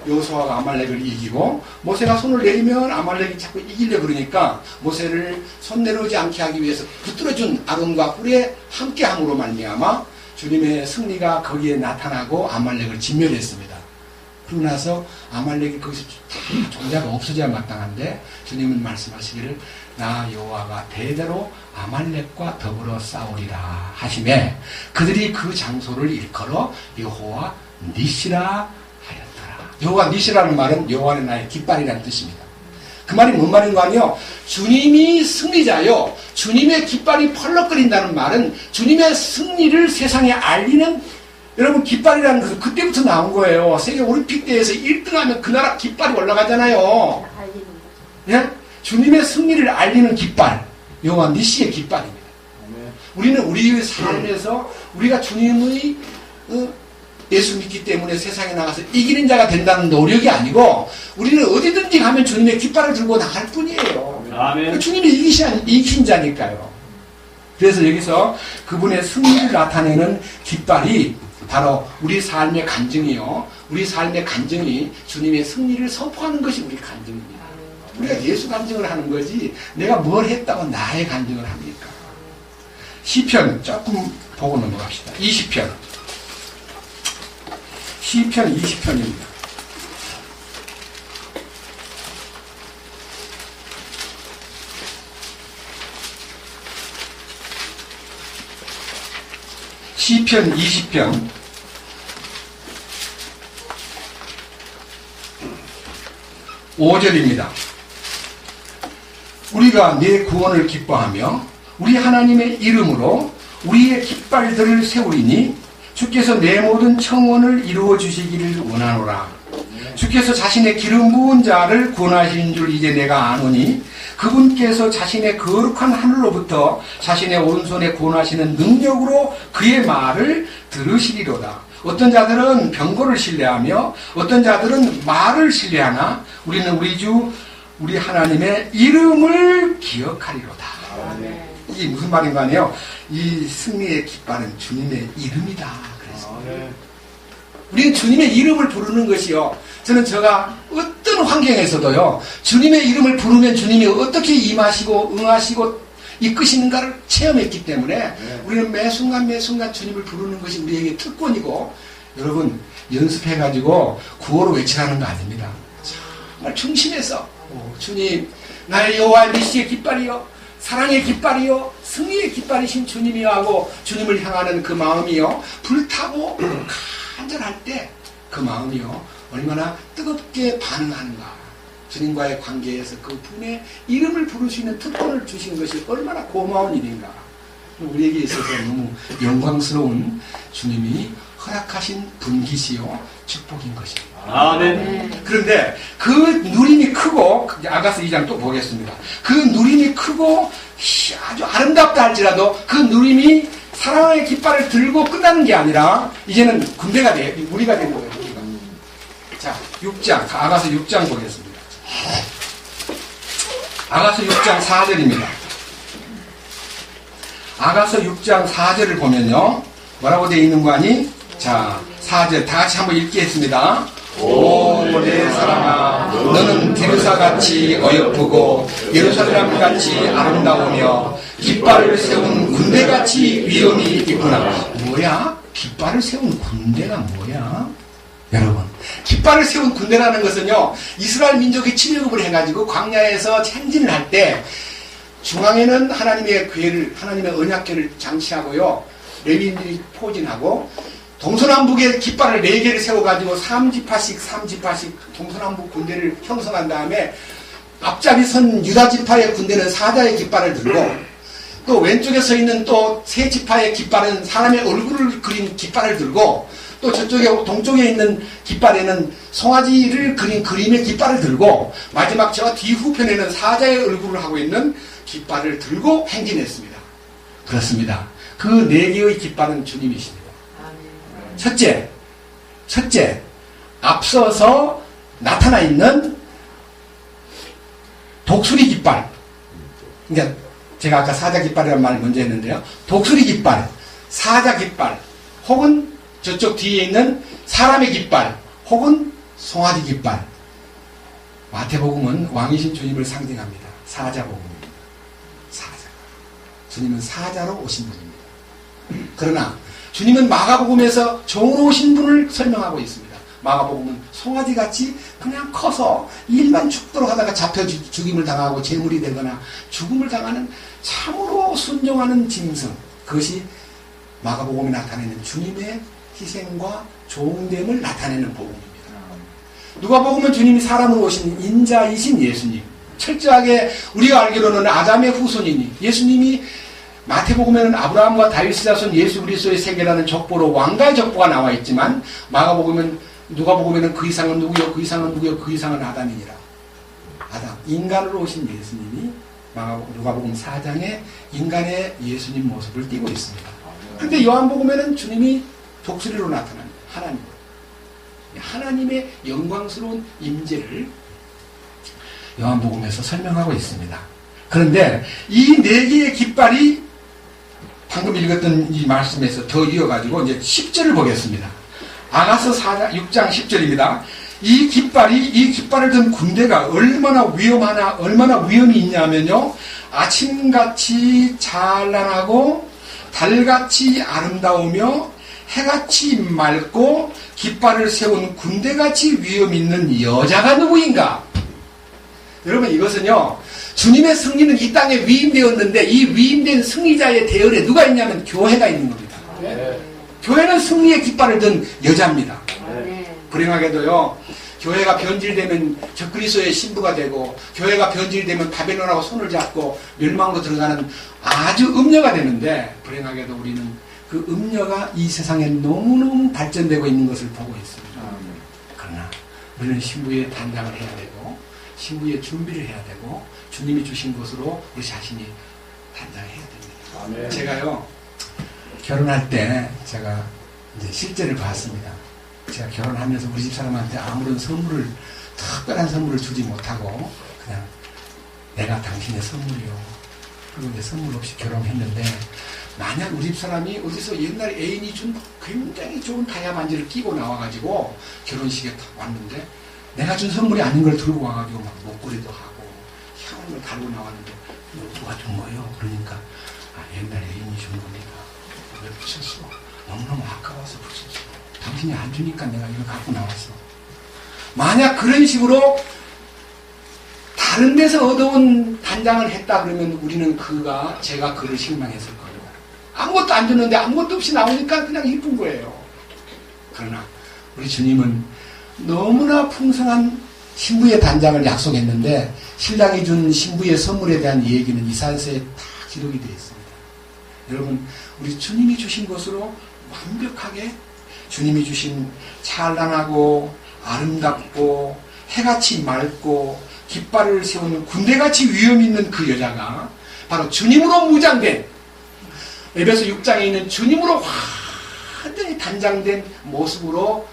여호수아가 아말렉을 이기고 모세가 손을 내리면 아말렉이 자꾸 이기려고 그러니까 모세를 손 내려오지 않게 하기 위해서 붙들어준 아론과 훌의 함께함으로 말미암아 주님의 승리가 거기에 나타나고 아말렉을 진멸했습니다. 그러고 나서 아말렉이 거기서 다 존재가 없어져야 마땅한데 주님은 말씀하시기를 나 여호와가 대대로 아말렉과 더불어 싸우리라 하시매 그들이 그 장소를 일컬어 여호와 니시라 하였더라. 여호와 니시라는 말은 여호와는 나의 깃발이라는 뜻입니다. 그 말이 뭔 말인가 하면요 주님이 승리자요 주님의 깃발이 펄럭거린다는 말은 주님의 승리를 세상에 알리는 여러분 깃발이라는 것은 그때부터 나온 거예요. 세계 올림픽 대회에서 1등하면 그 나라 깃발이 올라가잖아요. 예? 주님의 승리를 알리는 깃발 여호와 니시의 깃발입니다. 우리는 우리의 삶에서 우리가 주님의 예수 믿기 때문에 세상에 나가서 이기는 자가 된다는 노력이 아니고 우리는 어디든지 가면 주님의 깃발을 들고 나갈 뿐이에요. 아멘. 주님이 이기신 자니까요. 그래서 여기서 그분의 승리를 나타내는 깃발이 바로 우리 삶의 간증이요. 우리 삶의 간증이 주님의 승리를 선포하는 것이 우리 간증입니다. 우리가 예수 간증을 하는 거지 내가 뭘 했다고 나의 간증을 합니까? 시편 조금 보고 넘어갑시다. 20편. 시편 20편입니다. 시편 20편 5절입니다. 우리가 내 구원을 기뻐하며 우리 하나님의 이름으로 우리의 깃발들을 세우리니 주께서 내 모든 청원을 이루어 주시기를 원하노라. 주께서 자신의 기름 부은 자를 구원하신 줄 이제 내가 아노니 그분께서 자신의 거룩한 하늘로부터 자신의 오른손에 구원하시는 능력으로 그의 말을 들으시리로다. 어떤 자들은 병거를 신뢰하며 어떤 자들은 말을 신뢰하나 우리는 우리 주 우리 하나님의 이름을 기억하리로다. 이게 무슨 말인가 하네요. 이 승리의 깃발은 주님의 이름이다. 그래서 우리는 주님의 이름을 부르는 것이요. 저는 제가 어떤 환경에서도요. 주님의 이름을 부르면 주님이 어떻게 임하시고 응하시고 이끄시는가를 체험했기 때문에 우리는 매 순간 주님을 부르는 것이 우리에게 특권이고 여러분 연습해가지고 구호로 외치라는 거 아닙니다. 정말 중심에서 주님 나의 여호와 니시의 깃발이요 사랑의 깃발이요 승리의 깃발이신 주님이요 하고 주님을 향하는 그 마음이요 불타고 간절할 때 그 마음이요 얼마나 뜨겁게 반응하는가. 주님과의 관계에서 그 분의 이름을 부를 수 있는 특권을 주신 것이 얼마나 고마운 일인가. 우리에게 있어서 너무 영광스러운 주님이 허락하신 분기시요 축복인 것입니다. 아멘. 그런데 그 누림이 크고 아가서 2장 또 보겠습니다. 그 누림이 크고 아주 아름답다 할지라도 그 누림이 사랑의 깃발을 들고 끝나는 게 아니라 이제는 군대가 돼 무리가 되는 거예요. 우리가. 자 6장 아가서 6장 보겠습니다. 아가서 6장 4절입니다. 아가서 6장 4절을 보면요. 뭐라고 되어 있는 거 아니? 자, 4절 다 같이 한번 읽겠습니다. 오, 내 사랑아, 너는 디르사같이 어여쁘고 예루살렘같이 아름다우며 깃발을 세운 군대같이 위엄이 있구나. 뭐야? 깃발을 세운 군대가 뭐야? 여러분, 깃발을 세운 군대라는 것은요, 이스라엘 민족이 침입을 해가지고 광야에서 행진을 할 때 중앙에는 하나님의 궤를, 하나님의 언약궤를 장치하고요, 레위인들이 포진하고 동서남북에 깃발을 4개를 세워가지고 3지파씩 동서남북 군대를 형성한 다음에 앞잡이 선 유다지파의 군대는 사자의 깃발을 들고 또 왼쪽에 서 있는 또 세 지파의 깃발은 사람의 얼굴을 그린 깃발을 들고 또 저쪽에 동쪽에 있는 깃발에는 송아지를 그린 그림의 깃발을 들고 마지막 저 뒤후편에는 사자의 얼굴을 하고 있는 깃발을 들고 행진했습니다. 그렇습니다. 그 4개의 깃발은 주님이십니다. 첫째, 앞서서 나타나 있는 독수리 깃발. 그러니까 제가 아까 사자 깃발이라는 말을 먼저 했는데요. 독수리 깃발, 사자 깃발, 혹은 저쪽 뒤에 있는 사람의 깃발, 혹은 송아지 깃발. 마태복음은 왕이신 주님을 상징합니다. 사자복음입니다. 사자. 주님은 사자로 오신 분입니다. 그러나 주님은 마가복음에서 종으로 오신 분을 설명하고 있습니다. 마가복음은 송아지같이 그냥 커서 일만 죽도록 하다가 잡혀 죽임을 당하고 제물이 되거나 죽음을 당하는 참으로 순종하는 짐승. 그것이 마가복음에 나타내는 주님의 희생과 종됨을 나타내는 복음입니다. 누가복음은 주님이 사람으로 오신 인자이신 예수님. 철저하게 우리가 알기로는 아담의 후손이니 예수님이 마태복음에는 아브라함과 다윗의 자손 예수 그리스도의 세계라는 족보로 왕가의 족보가 나와 있지만 마가복음은 누가복음에는 그 이상은 누구요? 그 이상은 누구요? 그 이상은 아담이니라. 아담, 인간으로 오신 예수님이 누가복음 4장에 인간의 예수님 모습을 띠고 있습니다. 그런데 요한복음에는 주님이 독수리로 나타납니다. 하나님의 영광스러운 임재를 요한복음에서 설명하고 있습니다. 그런데 이 4개의 깃발이 방금 읽었던 이 말씀에서 더 이어가지고 이제 10절을 보겠습니다. 아가서 6장 10절입니다. 이 깃발을 든 군대가 얼마나 위험이 있냐면요. 아침같이 찬란하고 달같이 아름다우며 해같이 맑고 깃발을 세운 군대같이 위험 있는 여자가 누구인가? 여러분, 이것은요, 주님의 승리는 이 땅에 위임되었는데 이 위임된 승리자의 대열에 누가 있냐면 교회가 있는 겁니다. 네. 교회는 승리의 깃발을 든 여자입니다. 네. 불행하게도요, 교회가 변질되면 적그리스도의 신부가 되고, 교회가 변질되면 바벨론하고 손을 잡고 멸망으로 들어가는 아주 음녀가 되는데, 불행하게도 우리는 그 음녀가 이 세상에 너무너무 발전되고 있는 것을 보고 있습니다. 그러나 우리는 신부의 단장을 해야 되고, 신부의 준비를 해야 되고, 주님이 주신 것으로 우리 자신이 단장해야 됩니다. 아멘. 제가요, 결혼할 때 제가 이제 실제를 봤습니다. 제가 결혼하면서 우리 집 사람한테 아무런 특별한 선물을 주지 못하고 그냥 내가 당신의 선물이요. 그리고 이제 선물 없이 결혼했는데, 만약 우리 집 사람이 어디서 옛날에 애인이 준 굉장히 좋은 다이아만지를 끼고 나와가지고 결혼식에 딱 왔는데, 내가 준 선물이 아닌 걸 들고 와가지고 막 목걸이도 하고 향한 걸 달고 나왔는데, 누가 준 거예요? 그러니까 옛날에 애인이 준 겁니다. 왜 붙였어? 너무너무 아까워서 붙였어. 당신이 안 주니까 내가 이거 갖고 나왔어. 만약 그런 식으로 다른 데서 얻어온 단장을 했다 그러면 우리는 제가 그를 실망했을 거예요. 아무것도 안 줬는데 아무것도 없이 나오니까 그냥 이쁜 거예요. 그러나 우리 주님은 너무나 풍성한 신부의 단장을 약속했는데, 신랑이 준 신부의 선물에 대한 얘기는 이사야서에 다 기록이 되어 있습니다. 여러분, 우리 주님이 주신 것으로 완벽하게 주님이 주신 찬란하고 아름답고 해같이 맑고 깃발을 세우는 군대같이 위험 있는 그 여자가 바로 주님으로 무장된, 에베소 6장에 있는 주님으로 완전히 단장된 모습으로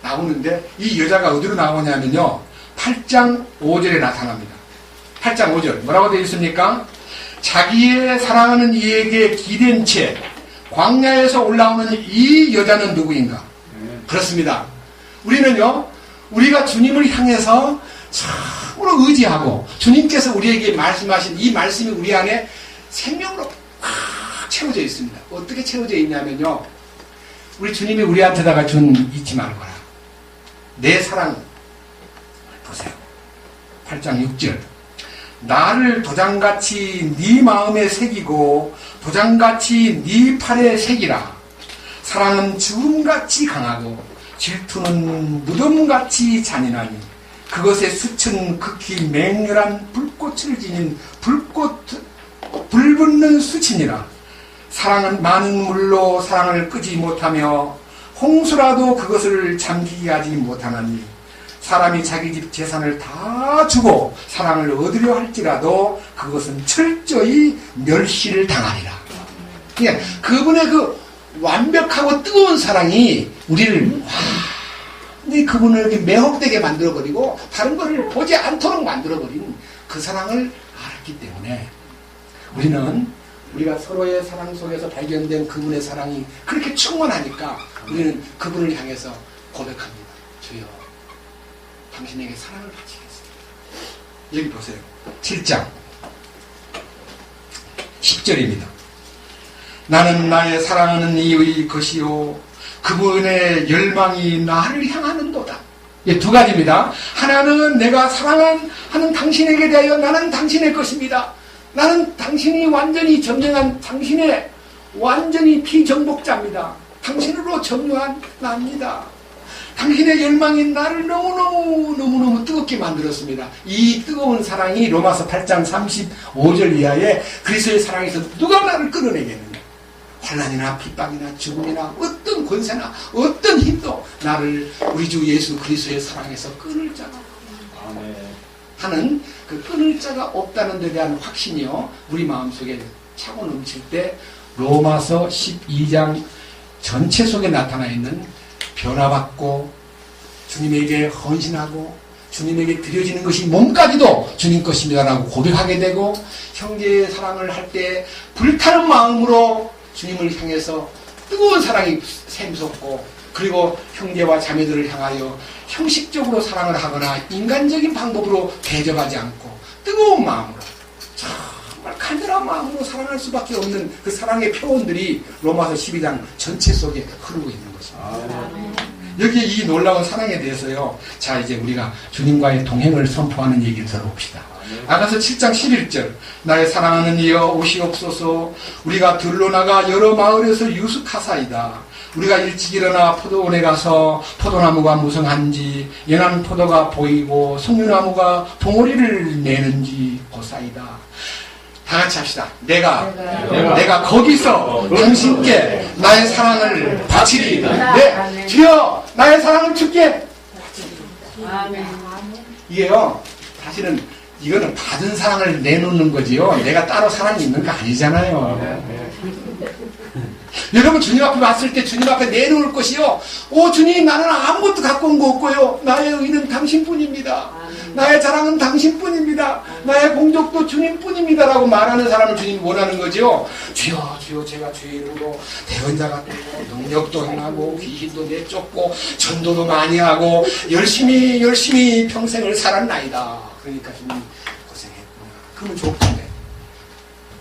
나오는데, 이 여자가 어디로 나오냐면요, 8장 5절에 나타납니다. 8장 5절 뭐라고 되어 있습니까? 자기의 사랑하는 이에게 기댄 채 광야에서 올라오는 이 여자는 누구인가? 그렇습니다. 우리는요, 우리가 주님을 향해서 참으로 의지하고 주님께서 우리에게 말씀하신 이 말씀이 우리 안에 생명으로 꽉 채워져 있습니다. 어떻게 채워져 있냐면요, 우리 주님이 우리한테다가 준 잊지 말거라. 내 사랑. 보세요. 8장 6절. 나를 도장같이 네 마음에 새기고 도장같이 네 팔에 새기라. 사랑은 죽음같이 강하고 질투는 무덤같이 잔인하니 그것의 수치는 극히 맹렬한 불꽃을 지닌 불붙는 수치니라. 사랑은 많은 물로 사랑을 끄지 못하며 홍수라도 그것을 잠기게 하지 못하나니 사람이 자기 집 재산을 다 주고 사랑을 얻으려 할지라도 그것은 철저히 멸시를 당하리라. 그러니까 그분의 그 완벽하고 뜨거운 사랑이 우리를 완전히 그분을 이렇게 매혹되게 만들어버리고 다른 것을 보지 않도록 만들어버린 그 사랑을 알았기 때문에 우리가 서로의 사랑 속에서 발견된 그분의 사랑이 그렇게 충만하니까 우리는 그분을 향해서 고백합니다. 주여, 당신에게 사랑을 바치겠습니다. 여기 보세요. 7장 10절입니다. 나는 나의 사랑하는 이의 것이요 그분의 열망이 나를 향하는도다. 이 두 가지입니다. 하나는 내가 사랑하는 당신에게 대하여 나는 당신의 것입니다. 나는 당신이 완전히 점령한 당신의 완전히 피정복자입니다. 당신으로 점유한 나입니다. 당신의 열망이 나를 너무너무 뜨겁게 만들었습니다. 이 뜨거운 사랑이 로마서 8장 35절 이하에 그리스도의 사랑에서 누가 나를 끌어내겠느냐. 환난이나 핍박이나 죽음이나 어떤 권세나 어떤 힘도 나를 우리 주 예수 그리스도의 사랑에서 끊을 자가 하는 그 끊을 자가 없다는 데 대한 확신이요 우리 마음속에 차고 넘칠 때 로마서 12장 전체 속에 나타나 있는 변화받고 주님에게 헌신하고 주님에게 드려지는 것이 몸까지도 주님 것입니다라고 고백하게 되고 형제의 사랑을 할 때 불타는 마음으로 주님을 향해서 뜨거운 사랑이 샘솟고, 그리고 형제와 자매들을 향하여 형식적으로 사랑을 하거나 인간적인 방법으로 대접하지 않고 뜨거운 마음으로, 정말 간절한 마음으로 사랑할 수밖에 없는 그 사랑의 표현들이 로마서 12장 전체 속에 흐르고 있는 것입니다. 여기에 이 놀라운 사랑에 대해서요, 자, 이제 우리가 주님과의 동행을 선포하는 얘기를 들어봅시다. 아가서 7장 11절, 나의 사랑하는 이여 오시옵소서. 우리가 들러나가 여러 마을에서 유숙하사이다. 우리가 일찍 일어나 포도원에 가서 포도나무가 무성한지 연한 포도가 보이고 석류나무가 봉오리를 내는지 보사이다. 다 같이 합시다. 내가 거기서 당신께 나의 사랑을 바치리. 네, 주여 나의 사랑을 주께. 이게요, 사실은 이거는 받은 사랑을 내놓는 거지요. 내가 따로 사랑이 있는 거 아니잖아요. 여러분 주님 앞에 왔을 때 주님 앞에 내놓을 것이요, 오 주님, 나는 아무것도 갖고 온 거 없고요, 나의 의는 당신뿐입니다. 나의 자랑은 당신뿐입니다. 나의 공적도 주님뿐입니다 라고 말하는 사람을 주님이 원하는 거죠. 주여 주여, 제가 주의 이름으로 대언자가 되고 능력도 행하고 귀신도 내쫓고 전도도 많이 하고 열심히 평생을 살았나이다. 그러니까 주님 고생했구나. 그러면 좋던데,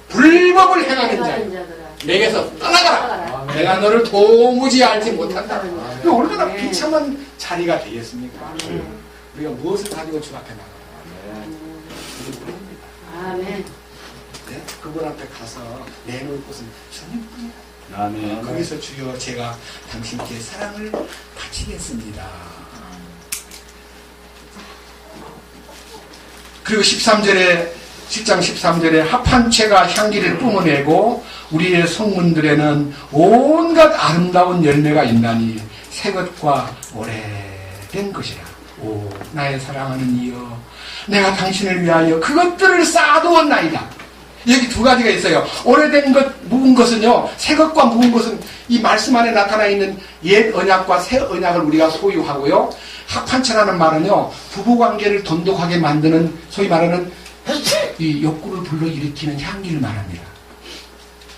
불법을 행하는 자여 내게서 떠나가라. 내가 너를 도무지 알지 못한다. 이거 얼마나 비참한 자리가 되겠습니까? 우리가 무엇을 가지고 주 앞에 나가요? 아멘. 네? 그분 앞에 가서 내놓을 것은 주님뿐이다. 아멘. 거기서 주여 제가 당신께 사랑을 바치겠습니다. 그리고 10장 13절에 합한 채가 향기를 뿜어내고 우리의 성문들에는 온갖 아름다운 열매가 있나니 새것과 오래된 것이라. 오 나의 사랑하는 이여, 내가 당신을 위하여 그것들을 쌓아두었나이다. 여기 두 가지가 있어요. 오래된 것, 묵은 것은요, 새 것과 묵은 것은 이 말씀 안에 나타나 있는 옛 언약과 새 언약을 우리가 소유하고요, 합한체라는 말은요, 부부관계를 돈독하게 만드는, 소위 말하는 이 욕구를 불러일으키는 향기를 말합니다.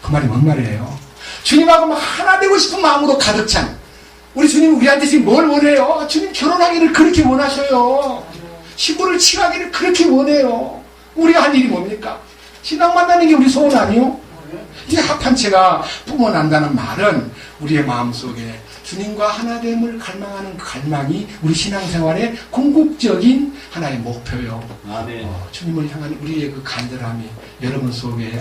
그 말이 뭔 말이에요? 주님하고 막 하나 되고 싶은 마음으로 가득 찬, 우리 주님 우리한테 지금 뭘 원해요? 주님 결혼하기를 그렇게 원하셔요. 시부를 취하기를 그렇게 원해요. 우리가 할 일이 뭡니까? 신앙 만나는 게 우리 소원 아니요? 이 합한체가 뿜어난다는 말은 우리의 마음속에 주님과 하나됨을 갈망하는 그 갈망이 우리 신앙생활의 궁극적인 하나의 목표요. 아멘. 주님을 향한 우리의 그 간절함이 여러분 속에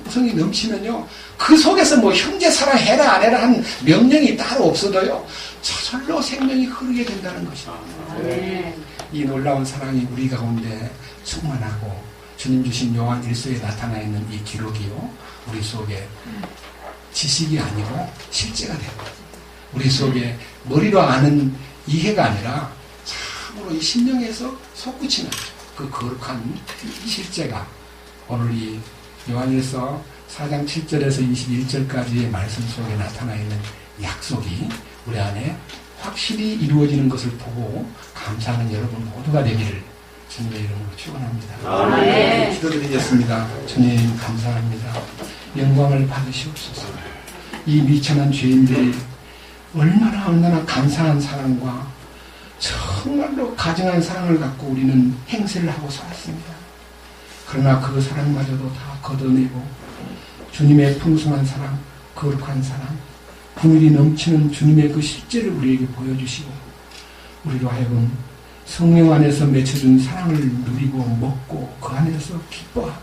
풍성이 넘치면요, 그 속에서 뭐 형제 사랑해라 안 해라 한 명령이 따로 없어도요, 저절로 생명이 흐르게 된다는 것입니다. 아멘. 이 놀라운 사랑이 우리 가운데 충만하고 주님 주신 요한 1서에 나타나 있는 이 기록이요, 우리 속에 지식이 아니고 실제가 되고, 우리 속에 머리로 아는 이해가 아니라 참으로 이 심령에서 솟구치는 그 거룩한 실제가 오늘 이 요한일서 4장 7절에서 21절까지의 말씀 속에 나타나 있는 약속이 우리 안에 확실히 이루어지는 것을 보고 감사하는 여러분 모두가 되기를 주님의 이름으로 축원합니다. 아멘. 기도드리겠습니다. 주님 감사합니다. 영광을 받으시옵소서. 이 미천한 죄인들이 얼마나 감사한 사랑과 정말로 가증한 사랑을 갖고 우리는 행세를 하고 살았습니다. 그러나 그 사랑마저도 다 걷어내고 주님의 풍성한 사랑, 거룩한 사랑, 긍휼이 넘치는 주님의 그 실제를 우리에게 보여주시고 우리로 하여금 성령 안에서 맺혀준 사랑을 누리고 먹고 그 안에서 기뻐하고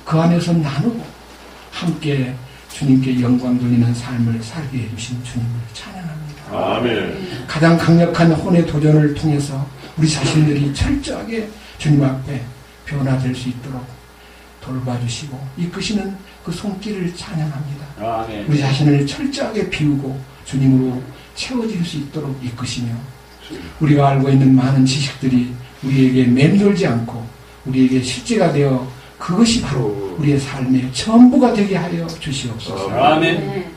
그 안에서 나누고 함께 주님께 영광 돌리는 삶을 살게 해주신 주님을 찬양합니다. 아멘. 가장 강력한 혼의 도전을 통해서 우리 자신들이 철저하게 주님 앞에 변화될 수 있도록 돌봐주시고 이끄시는 그 손길을 찬양합니다. 아멘. 우리 자신을 철저하게 비우고 주님으로 채워질 수 있도록 이끄시며 우리가 알고 있는 많은 지식들이 우리에게 맴돌지 않고 우리에게 실제가 되어 그것이 바로 우리의 삶의 전부가 되게 하여 주시옵소서. 아멘.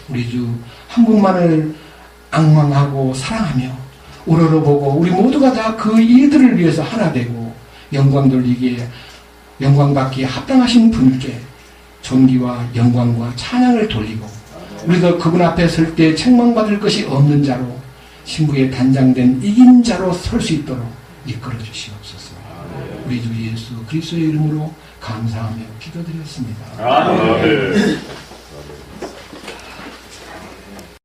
우리 주 한 분만을 앙망하고 사랑하며 우러러보고 우리 모두가 다 그 일들을 위해서 하나 되고 영광 돌리기에 영광받기에 합당하신 분께 존귀와 영광과 찬양을 돌리고 우리도 그분 앞에 설 때 책망받을 것이 없는 자로 신부의 단장된 이긴 자로 설 수 있도록 이끌어 주시옵소서. 우리 주 예수 그리스도의 이름으로 감사하며 기도드렸습니다. 아멘.